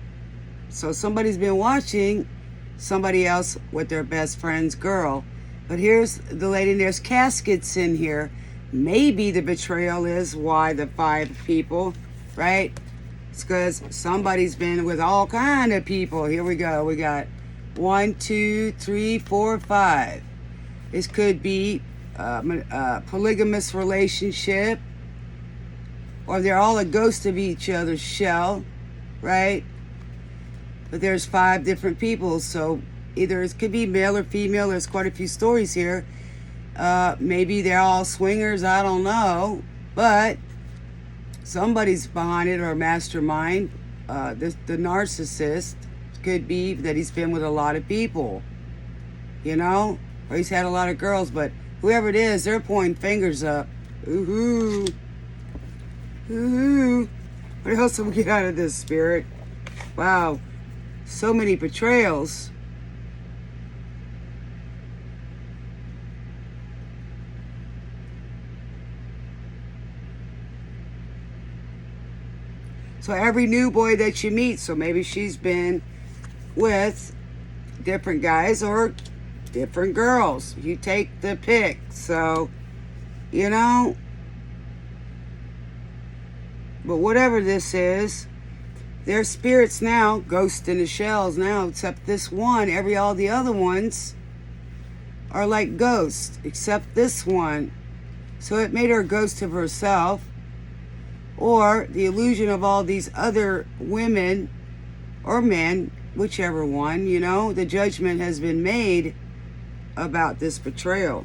So somebody's been watching somebody else with their best friend's girl. But here's the lady, and there's caskets in here. Maybe the betrayal is why the 5 people, right? It's because somebody's been with all kind of people. Here we go. We got 1, 2, 3, 4, 5. This could be a polygamous relationship, or they're all a ghost of each other's shell, right? But there's 5 different people, so either it could be male or female. There's quite a few stories here. Maybe they're all swingers, I don't know, but somebody's behind it, or mastermind. The narcissist could be that he's been with a lot of people, you know, or he's had a lot of girls, but whoever it is, they're pointing fingers up. Ooh-hoo. Ooh-hoo. What else will we get out of this, Spirit? Wow. So many betrayals. So every new boy that you meet, so maybe she's been with different guys or different girls. You take the pick. So, you know, but whatever this is, they're spirits now, ghosts in the shells now, except this one. All the other ones are like ghosts, except this one. So it made her a ghost of herself, or the illusion of all these other women or men, whichever one, you know. The judgment has been made about this betrayal.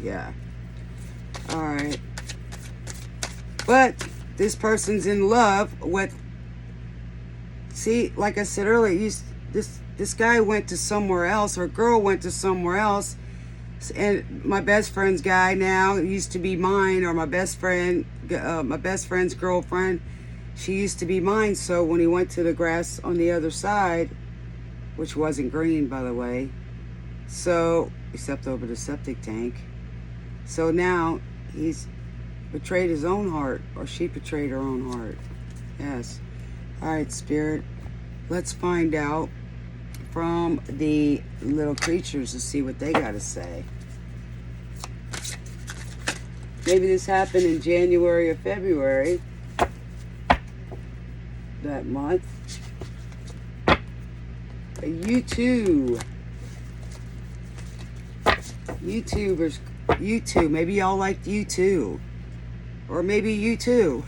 Yeah. All right. But this person's in love with, see, like I said earlier, this guy went to somewhere else, or girl went to somewhere else, and my best friend's guy now used to be mine, or my best friend's girlfriend, she used to be mine. So when he went to the grass on the other side, which wasn't green, by the way, so except over the septic tank, so now he's betrayed his own heart, or she betrayed her own heart. Yes. All right, Spirit, let's find out from the little creatures to see what they got to say. Maybe this happened in January or February that month. YouTube. YouTubers. YouTube. Maybe y'all liked YouTube. Or maybe you too.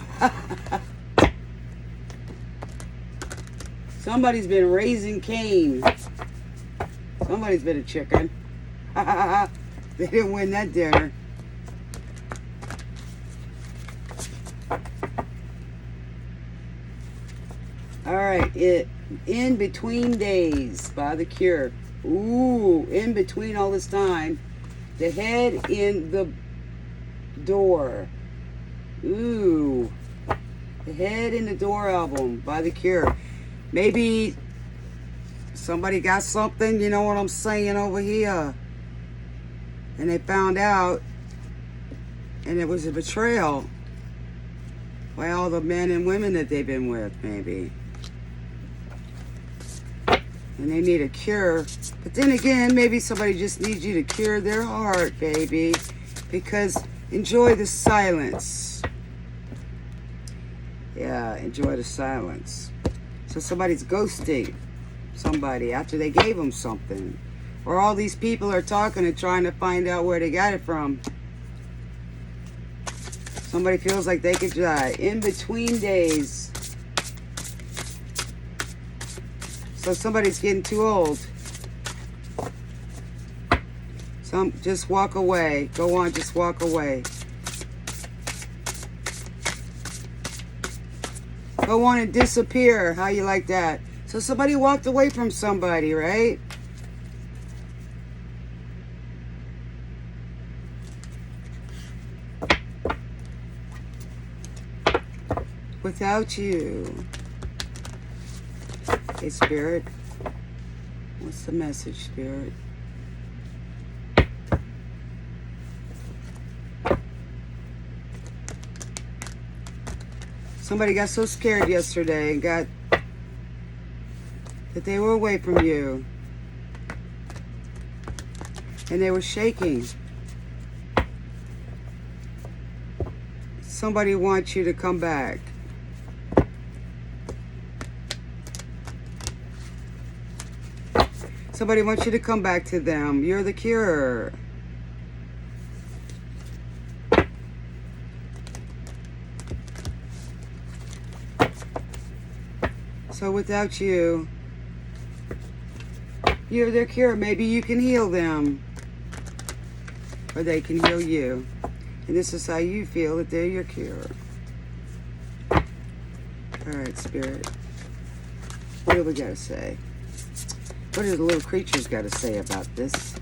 Somebody's been raising Cain. Somebody's been a chicken. They didn't win that dinner. All right, In Between Days by The Cure. Ooh, in between all this time, the head in the door. Ooh, the Head in the Door album by The Cure. Maybe Somebody got something, you know what I'm saying, over here. And they found out, and it was a betrayal by all the men and women that they've been with, maybe. And they need a cure. But then again, maybe somebody just needs you to cure their heart, baby. Because enjoy the silence. Yeah, enjoy the silence. So somebody's ghosting somebody after they gave them something. Or all these people are talking and trying to find out where they got it from. Somebody feels like they could die. In between days. So somebody's getting too old. Just walk away. Go on, just walk away. Go on and disappear. How you like that? So somebody walked away from somebody, right? Without you. Hey, Spirit. What's the message, Spirit? Somebody got so scared yesterday and got that they were away from you. And they were shaking. Somebody wants you to come back. Somebody wants you to come back to them. You're the cure. So without you, you're their cure. Maybe you can heal them. Or they can heal you. And this is how you feel that they're your cure. Alright, Spirit. What do we got to say? What do the little creatures got to say about this?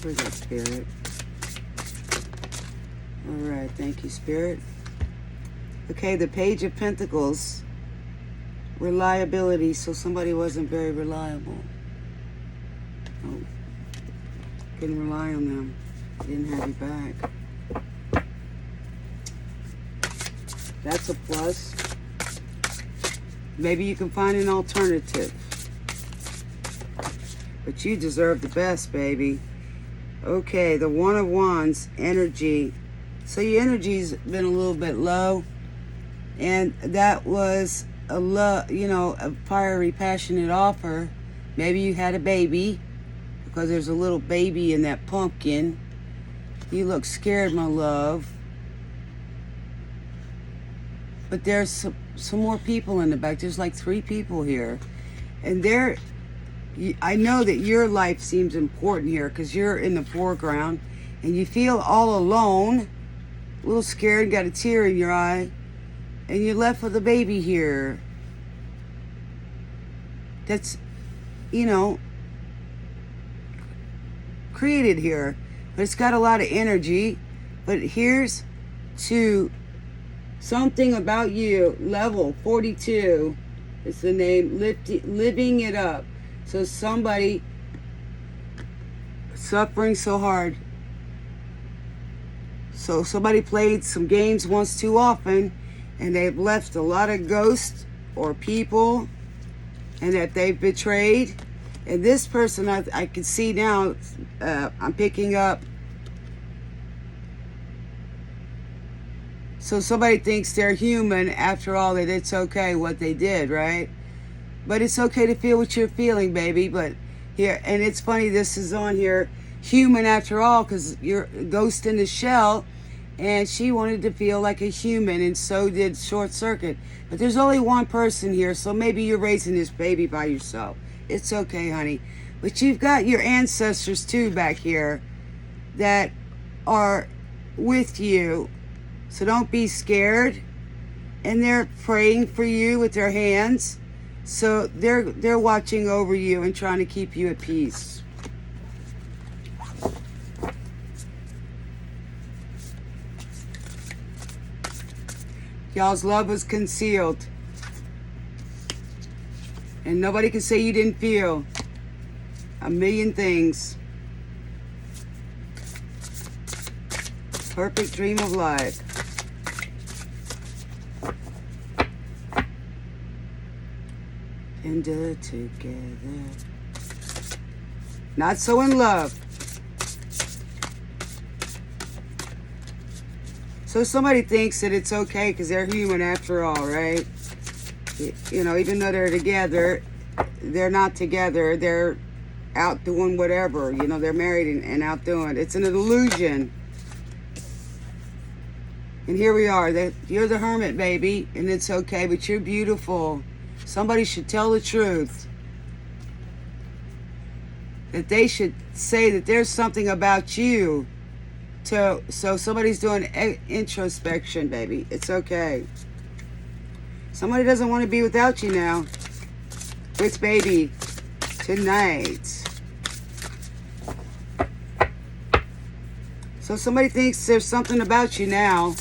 What is that, Spirit? Alright, thank you, Spirit. Okay, the Page of Pentacles. Reliability, so somebody wasn't very reliable. Oh, couldn't rely on them. Didn't have you back. That's a plus. Maybe you can find an alternative. But you deserve the best, baby. Okay, the One of Wands energy. So your energy's been a little bit low. And that was a fiery, passionate offer. Maybe you had a baby. Because there's a little baby in that pumpkin. You look scared, my love. But there's some more people in the back. There's like 3 people here. And I know that your life seems important here because you're in the foreground. And you feel all alone. A little scared, got a tear in your eye. And you're left with a baby here. That's, created here. But it's got a lot of energy. But here's to something about you. Level 42 is the name. Living it up. So somebody suffering so hard. So somebody played some games once too often. And they've left a lot of ghosts or people. And that they've betrayed. And this person, I can see now, I'm picking up. So somebody thinks they're human after all, that it's okay what they did, right? But it's okay to feel what you're feeling, baby. But here, and it's funny, this is on here, human after all, because you're a ghost in the shell. And she wanted to feel like a human, and so did Short Circuit. But there's only one person here, so maybe you're raising this baby by yourself. It's okay, honey. But you've got your ancestors, too, back here that are with you. So don't be scared. And they're praying for you with their hands. So they're watching over you and trying to keep you at peace. Y'all's love was concealed. And nobody can say you didn't feel a million things. Perfect dream of life. And together. Not so in love. So somebody thinks that it's okay because they're human after all, right? You know, even though they're together, they're not together. They're out doing whatever. You know, they're married and out doing. It's an illusion. And here we are. You're the hermit, baby, and it's okay, but you're beautiful. Somebody should tell the truth. That they should say that there's something about you. So somebody's doing introspection, baby. It's okay. Somebody doesn't want to be without you now. With baby tonight. So somebody thinks there's something about you now.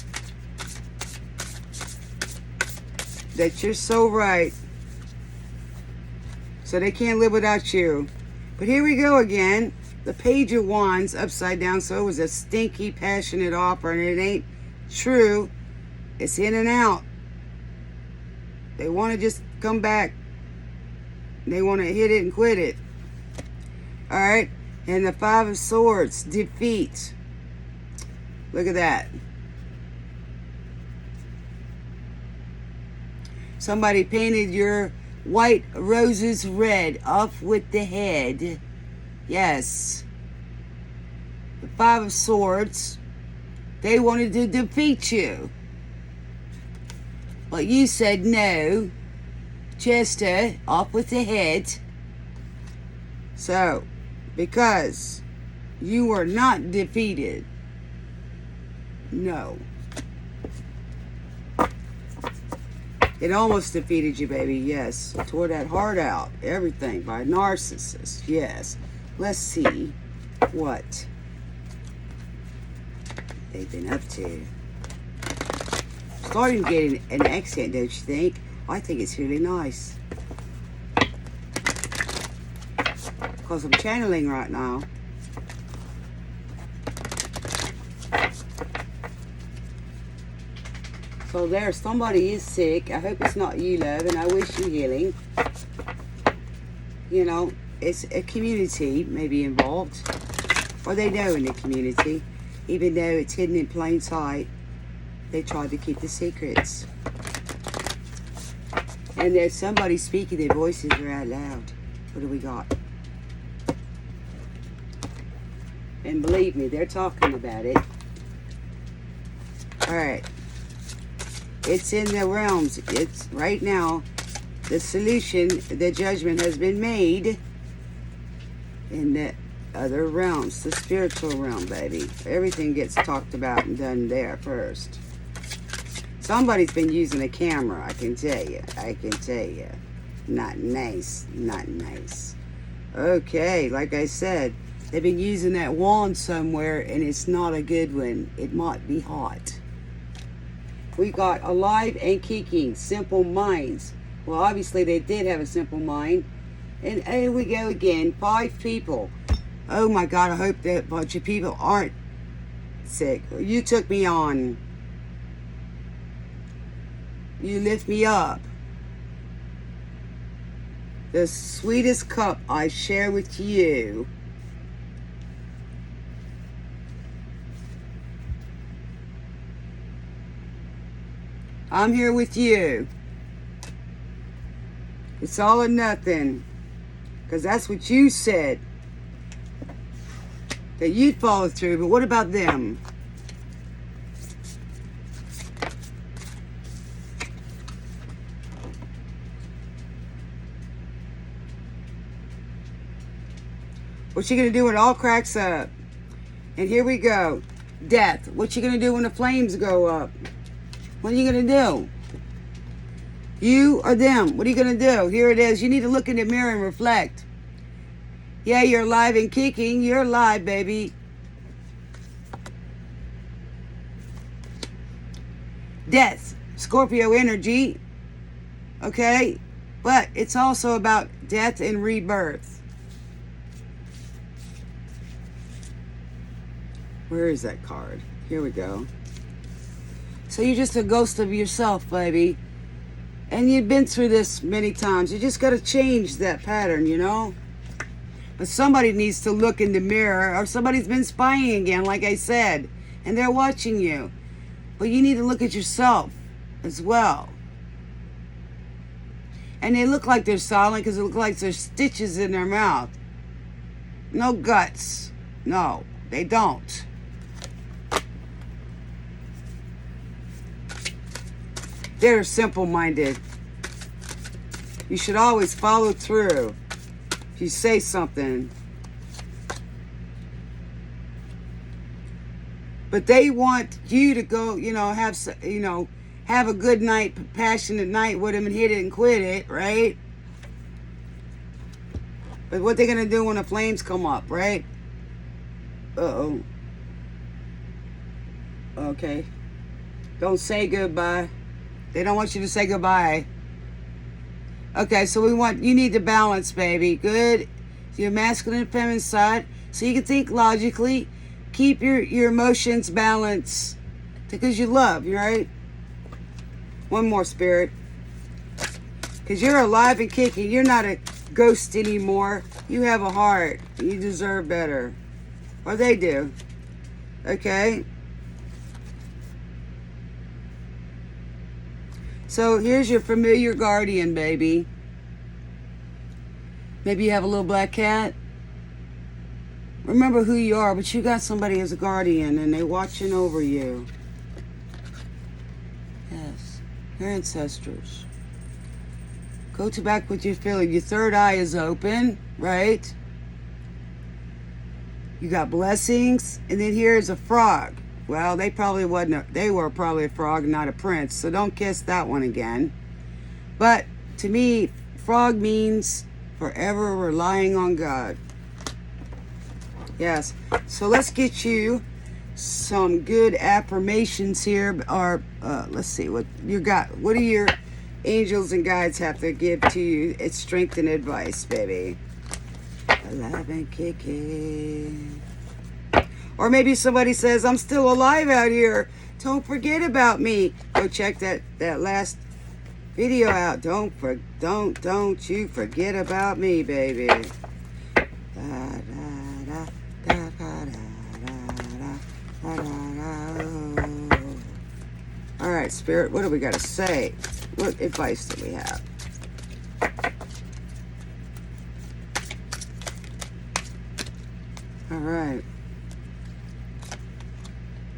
That you're so right. So they can't live without you. But here we go again. The Page of Wands upside down. So it was a stinky, passionate offer. And it ain't true. It's in and out. They want to just come back. They want to hit it and quit it. Alright. And the Five of Swords. Defeat. Look at that. Somebody painted your white roses red. Off with the head. Yes. The Five of Swords. They wanted to defeat you. But you said no. Chester, off with the head. So, because you were not defeated. No. It almost defeated you, baby. Yes. Tore that heart out. Everything by a narcissist. Yes. Let's see what they've been up to. Starting to get an accent, don't you think? I think it's really nice. Because I'm channeling right now. So there, somebody is sick. I hope it's not you, love, and I wish you healing. You know, it's a community maybe involved. Or they know in the community. Even though it's hidden in plain sight, they tried to keep the secrets. And there's somebody speaking, their voices are out loud. What do we got? And believe me, they're talking about it. Alright. It's in the realms. It's right now. The solution, the judgment has been made in the other realms. The spiritual realm, baby. Everything gets talked about and done there first. Somebody's been using a camera, I can tell you. I can tell you. Not nice. Not nice. Okay, like I said, they've been using that wand somewhere and it's not a good one. It might be hot. We got alive and kicking, simple minds. Well, obviously they did have a simple mind. And here we go again, 5 people. Oh my God, I hope that bunch of people aren't sick. You took me on. You lift me up. The sweetest cup I share with you. I'm here with you. It's all or nothing. Because that's what you said. That you'd follow through, but what about them? What you gonna do when it all cracks up? And here we go. Death. What you gonna do when the flames go up? What are you gonna do? You or them? What are you gonna do? Here it is. You need to look in the mirror and reflect. Yeah, you're alive and kicking. You're alive, baby. Death. Scorpio energy, okay? But it's also about death and rebirth. Where is that card? Here we go. So you're just a ghost of yourself, baby. And you've been through this many times. You just got to change that pattern, you know? But somebody needs to look in the mirror, or somebody's been spying again, like I said, and they're watching you. But you need to look at yourself as well. And they look like they're silent because it looks like there's stitches in their mouth. No guts. No, they don't. They're simple-minded. You should always follow through. If you say something. But they want you to go, have a good night, passionate night with them and hit it and quit it, right? But what they're going to do when the flames come up, right? Uh-oh. Okay. Don't say goodbye. They don't want you to say goodbye. Okay, so you need to balance, baby. Good. Your masculine and feminine side. So you can think logically. Keep your emotions balanced. Because you love, right? One more, Spirit. Because you're alive and kicking. You're not a ghost anymore. You have a heart. You deserve better. Or they do. Okay? So here's your familiar guardian, baby. Maybe you have a little black cat. Remember who you are, but you got somebody as a guardian and they're watching over you. Yes, your ancestors. Go to back with your feeling. Your third eye is open, right? You got blessings, and then here's a frog. Well, they were probably a frog, not a prince, so don't kiss that one again. But to me, frog means forever relying on God. Yes, so let's get you some good affirmations here, or let's see what you got. What do your angels and guides have to give to you? It's strength and advice, baby. Alive and kicking. Or maybe somebody says, I'm still alive out here. Don't forget about me. Go check that last video out. Don't you forget about me, baby. All right, Spirit, what do we got to say? What advice do we have? All right.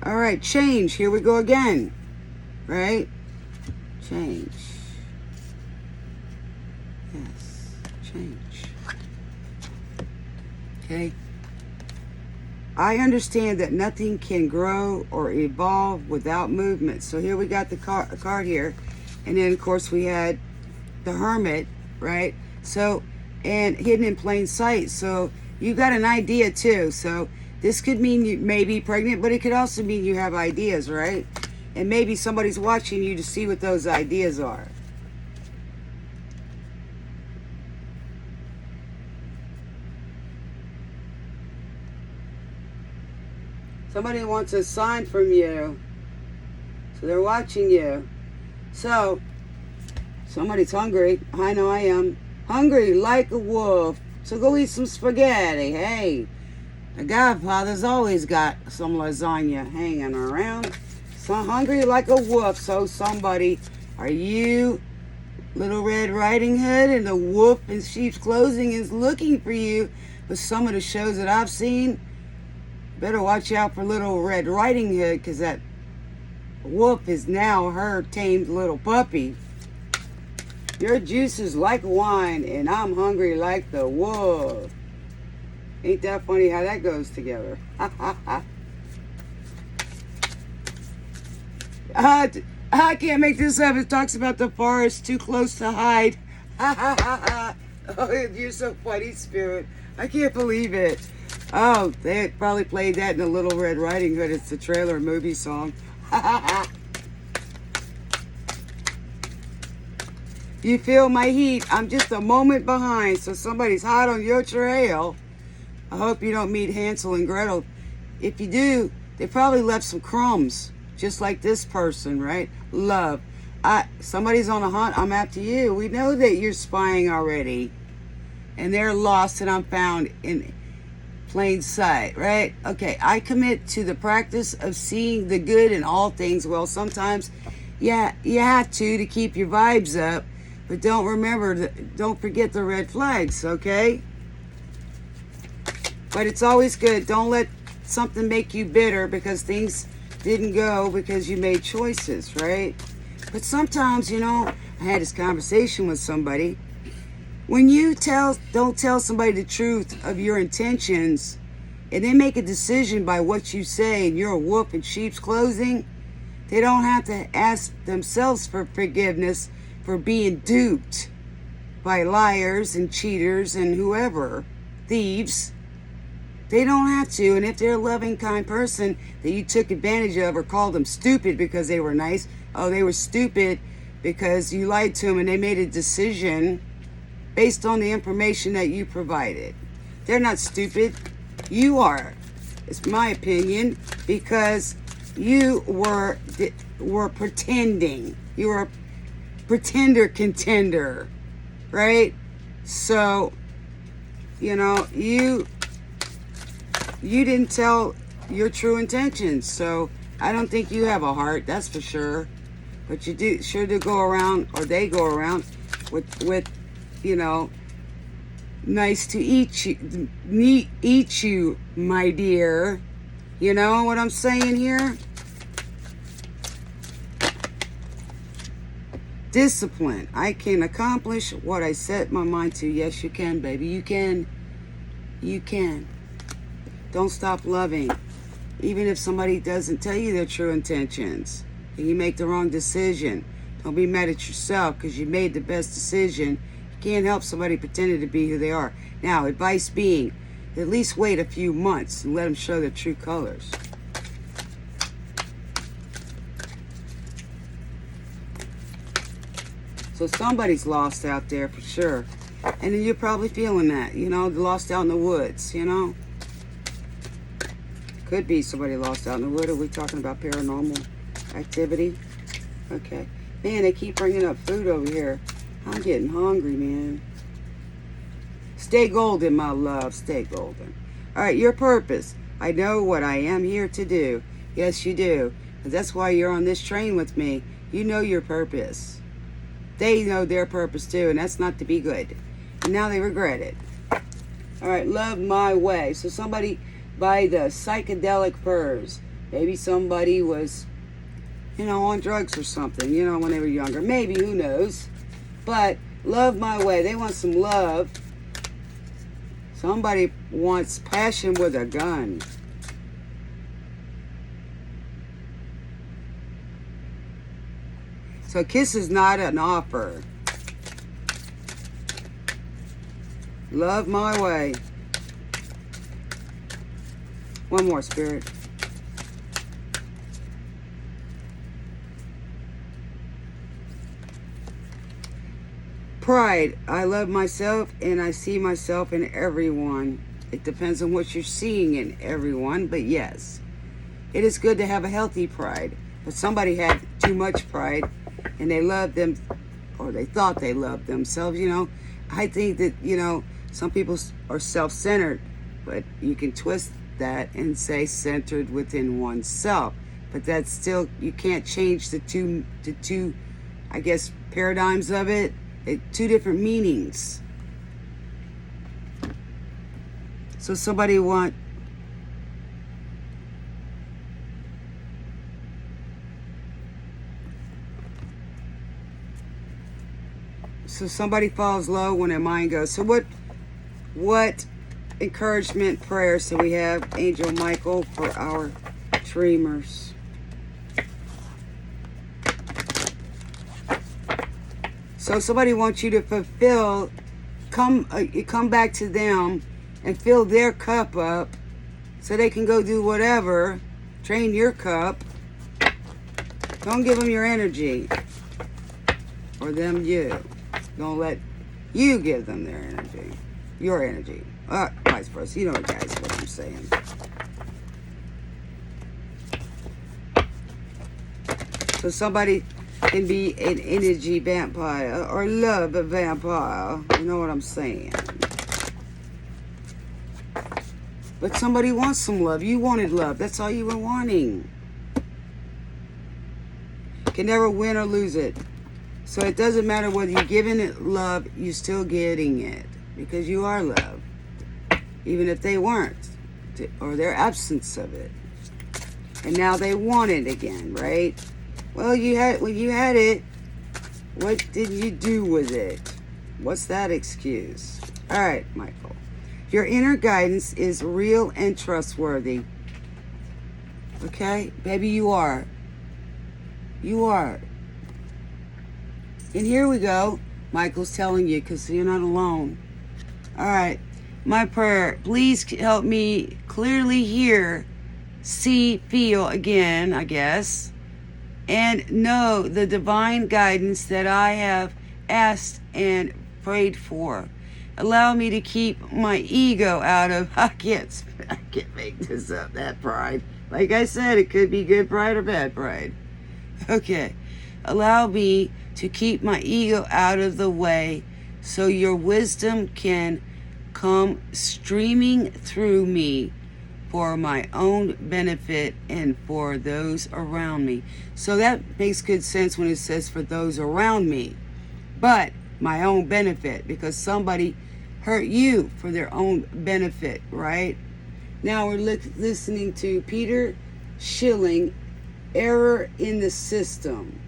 All right, change. Here we go again. Right? Change. Yes, change. Okay? I understand that nothing can grow or evolve without movement. So here we got the card here. And then, of course, we had the Hermit, right? So, and hidden in plain sight. So you got an idea, too. So this could mean you may be pregnant, but it could also mean you have ideas, right? And maybe somebody's watching you to see what those ideas are. Somebody wants a sign from you. So they're watching you. So, somebody's hungry. I know I am. Hungry like a wolf. So go eat some spaghetti. Hey. The Godfather's always got some lasagna hanging around. So hungry like a wolf. So somebody, are you Little Red Riding Hood? And the wolf in sheep's clothing is looking for you. But some of the shows that I've seen, better watch out for Little Red Riding Hood, because that wolf is now her tamed little puppy. Your juice is like wine, and I'm hungry like the wolf. Ain't that funny how that goes together? I can't make this up. It talks about the forest too close to hide. Oh, you're so funny, Spirit. I can't believe it. Oh, they probably played that in the Little Red Riding Hood. It's the trailer movie song. You feel my heat. I'm just a moment behind, so somebody's hot on your trail. I hope you don't meet Hansel and Gretel. If you do, they probably left some crumbs, just like this person, right? Love. Somebody's on a hunt. I'm after you. We know that you're spying already. And they're lost and I'm found in plain sight, right? Okay, I commit to the practice of seeing the good in all things. Well, sometimes, yeah, you have to keep your vibes up, but don't forget the red flags, okay? But it's always good. Don't let something make you bitter because things didn't go because you made choices, right? But sometimes, I had this conversation with somebody. When you don't tell somebody the truth of your intentions, and they make a decision by what you say, and you're a wolf in sheep's clothing, they don't have to ask themselves for forgiveness for being duped by liars and cheaters and whoever, thieves. They don't have to. And if they're a loving, kind person that you took advantage of or called them stupid because they were nice, they were stupid because you lied to them and they made a decision based on the information that you provided. They're not stupid. You are. It's my opinion, because you were pretending. You were a pretender contender, right? So, you didn't tell your true intentions. So I don't think you have a heart, that's for sure. But you do go around, or they go around with nice to eat you, my dear. You know what I'm saying here? Discipline. I can accomplish what I set my mind to. Yes, you can, baby. You can. You can. Don't stop loving. Even if somebody doesn't tell you their true intentions and you make the wrong decision, don't be mad at yourself because you made the best decision. You can't help somebody pretending to be who they are. Now, advice being, at least wait a few months and let them show their true colors. So somebody's lost out there for sure. And then you're probably feeling that, lost out in the woods, Could be somebody lost out in the wood. Are we talking about paranormal activity? Okay. Man, they keep bringing up food over here. I'm getting hungry, man. Stay golden, my love. Stay golden. All right, your purpose. I know what I am here to do. Yes, you do. And that's why you're on this train with me. You know your purpose. They know their purpose too, and that's not to be good. And now they regret it. All right, love my way. So somebody by the psychedelic furs. Maybe somebody was, on drugs or something, when they were younger. Maybe, who knows? But love my way. They want some love. Somebody wants passion with a gun. So kiss is not an offer. Love my way. One more, Spirit. Pride. I love myself and I see myself in everyone. It depends on what you're seeing in everyone, but yes. It is good to have a healthy pride. But somebody had too much pride and they loved them, or they thought they loved themselves, I think that, some people are self-centered, but you can twist that and say centered within oneself. But that's still, you can't change the two, I guess, paradigms of it. Two different meanings. So somebody falls low when their mind goes. So what encouragement prayers do we have, Angel Michael, for our dreamers? So somebody wants you to fulfill, come back to them and fill their cup up so they can go do whatever, drain your cup. Don't give them your energy, or them you. Don't let you give them their energy, your energy. Vice versa. You know, guys, what I'm saying. So somebody can be an energy vampire or love a vampire. You know what I'm saying? But somebody wants some love. You wanted love. That's all you were wanting. Can never win or lose it. So it doesn't matter whether you're giving it love, you're still getting it. Because you are love. Even if they weren't. Or their absence of it. And now they want it again, right? Well, when you had it, what did you do with it? What's that excuse? All right, Michael. Your inner guidance is real and trustworthy. Okay? Baby, you are. You are. And here we go. Michael's telling you because you're not alone. All right. My prayer, please help me clearly hear, see, feel again, I guess, and know the divine guidance that I have asked and prayed for. Allow me to keep my ego out of, I can't make this up, that pride. Like I said, it could be good pride or bad pride. Okay. Allow me to keep my ego out of the way so your wisdom can come streaming through me for my own benefit and for those around me. So that makes good sense when it says for those around me. But my own benefit, because somebody hurt you for their own benefit, right? Now we're listening to Peter Schilling, Error in the System.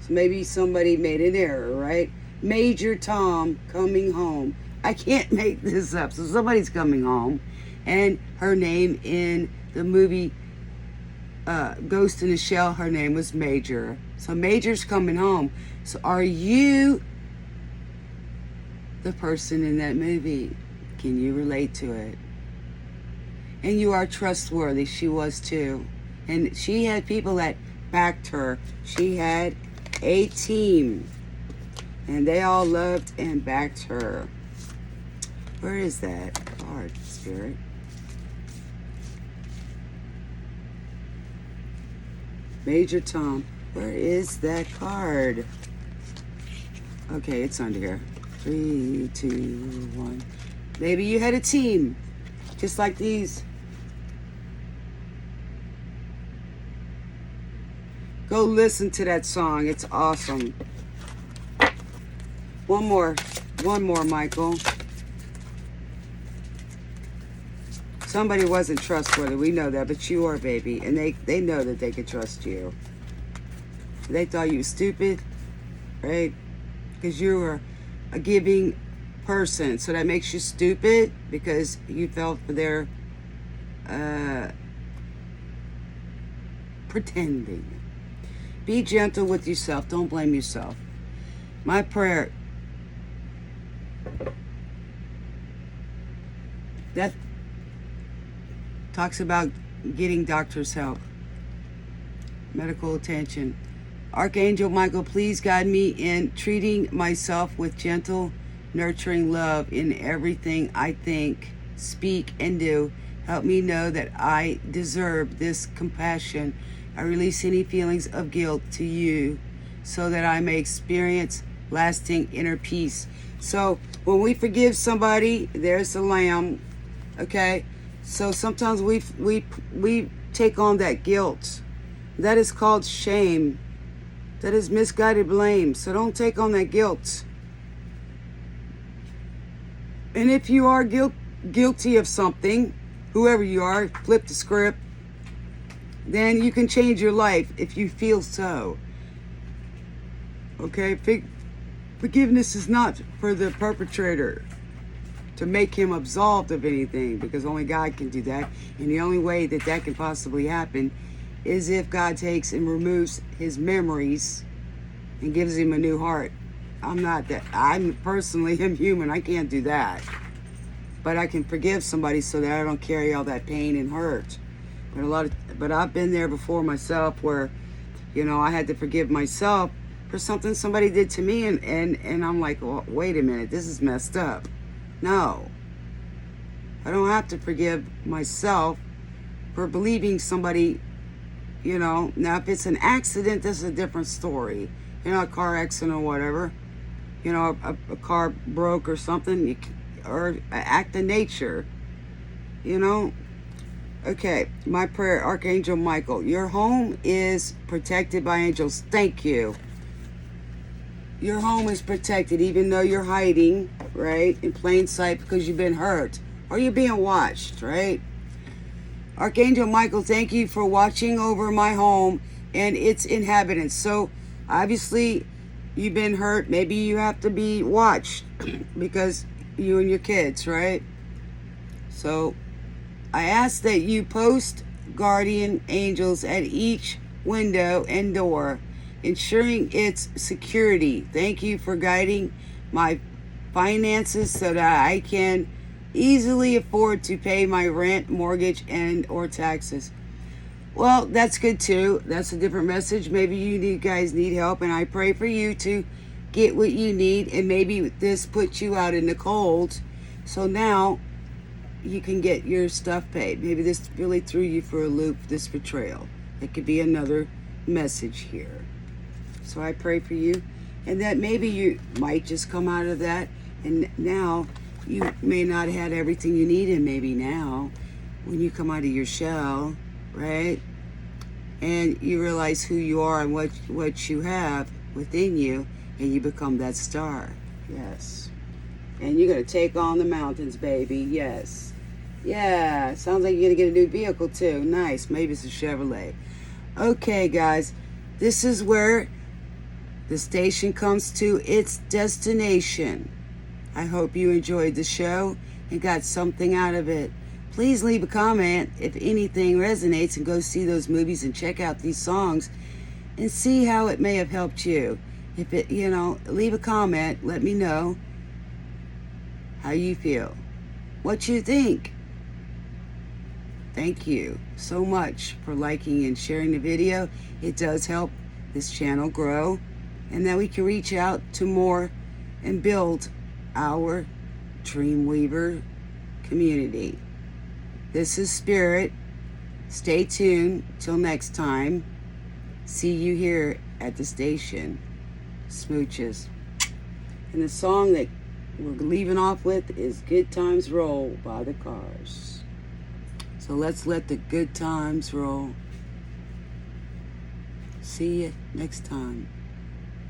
So maybe somebody made an error, right? Major Tom coming home. I can't make this up. So somebody's coming home. And her name in the movie Ghost in the Shell, her name was Major. So Major's coming home. So are you the person in that movie? Can you relate to it? And you are trustworthy. She was too. And she had people that backed her. She had a team. And they all loved and backed her. Where is that card, Spirit? Major Tom. Where is that card? Okay, it's under here. 3, 2, 1. Maybe you had a team. Just like these. Go listen to that song. It's awesome. One more, Michael. Somebody wasn't trustworthy. We know that, but you are, baby. And they know that they could trust you. They thought you were stupid, right? Because you were a giving person. So that makes you stupid because you fell for their pretending. Be gentle with yourself. Don't blame yourself. My prayer, that talks about getting doctor's help, medical attention. Archangel Michael, please guide me in treating myself with gentle, nurturing love in everything I think, speak, and do. Help me know that I deserve this compassion. I release any feelings of guilt to you so that I may experience lasting inner peace. So when we forgive somebody, there's the lamb, okay? So sometimes we take on that guilt. That is called shame. That is misguided blame. So don't take on that guilt. And if you are guilty of something, whoever you are, flip the script, then you can change your life if you feel so. Okay? Forgiveness is not for the perpetrator to make him absolved of anything, because only God can do that. And the only way that that can possibly happen is if God takes and removes his memories and gives him a new heart. I'm personally am human. I can't do that. But I can forgive somebody so that I don't carry all that pain and hurt. But I've been there before myself where, I had to forgive myself for something somebody did to me, and I'm like, well, wait a minute, this is messed up. No. I don't have to forgive myself for believing somebody, Now, if it's an accident, that's a different story. A car accident or whatever. A car broke or something, or an act of nature, Okay, my prayer, Archangel Michael, your home is protected by angels. Thank you. Your home is protected even though you're hiding, right, in plain sight because you've been hurt or you're being watched, right? Archangel Michael, thank you for watching over my home and its inhabitants. So obviously you've been hurt. Maybe you have to be watched because you and your kids, right? So I ask that you post guardian angels at each window and door, ensuring its security. Thank you for guiding my finances so that I can easily afford to pay my rent, mortgage, and or taxes. Well, that's good too. That's a different message. Maybe you guys need help, and I pray for you to get what you need, and maybe this puts you out in the cold. So now you can get your stuff paid. Maybe this really threw you for a loop, this betrayal. It could be another message here. So I pray for you, and that maybe you might just come out of that, and now you may not have had everything you need, and maybe now when you come out of your shell, right, and you realize who you are and what you have within you, and you become that star. Yes. And you're going to take on the mountains, baby. Yes. Yeah. Sounds like you're going to get a new vehicle, too. Nice. Maybe it's a Chevrolet. Okay, guys. This is where the station comes to its destination. I hope you enjoyed the show and got something out of it. Please leave a comment if anything resonates, and go see those movies and check out these songs and see how it may have helped you. If it, leave a comment. Let me know how you feel, what you think. Thank you so much for liking and sharing the video. It does help this channel grow, and that we can reach out to more and build our Dreamweaver community. This is Spirit. Stay tuned till next time. See you here at the station. Smooches. And the song that we're leaving off with is Good Times Roll by the Cars. So let's let the good times roll. See you next time.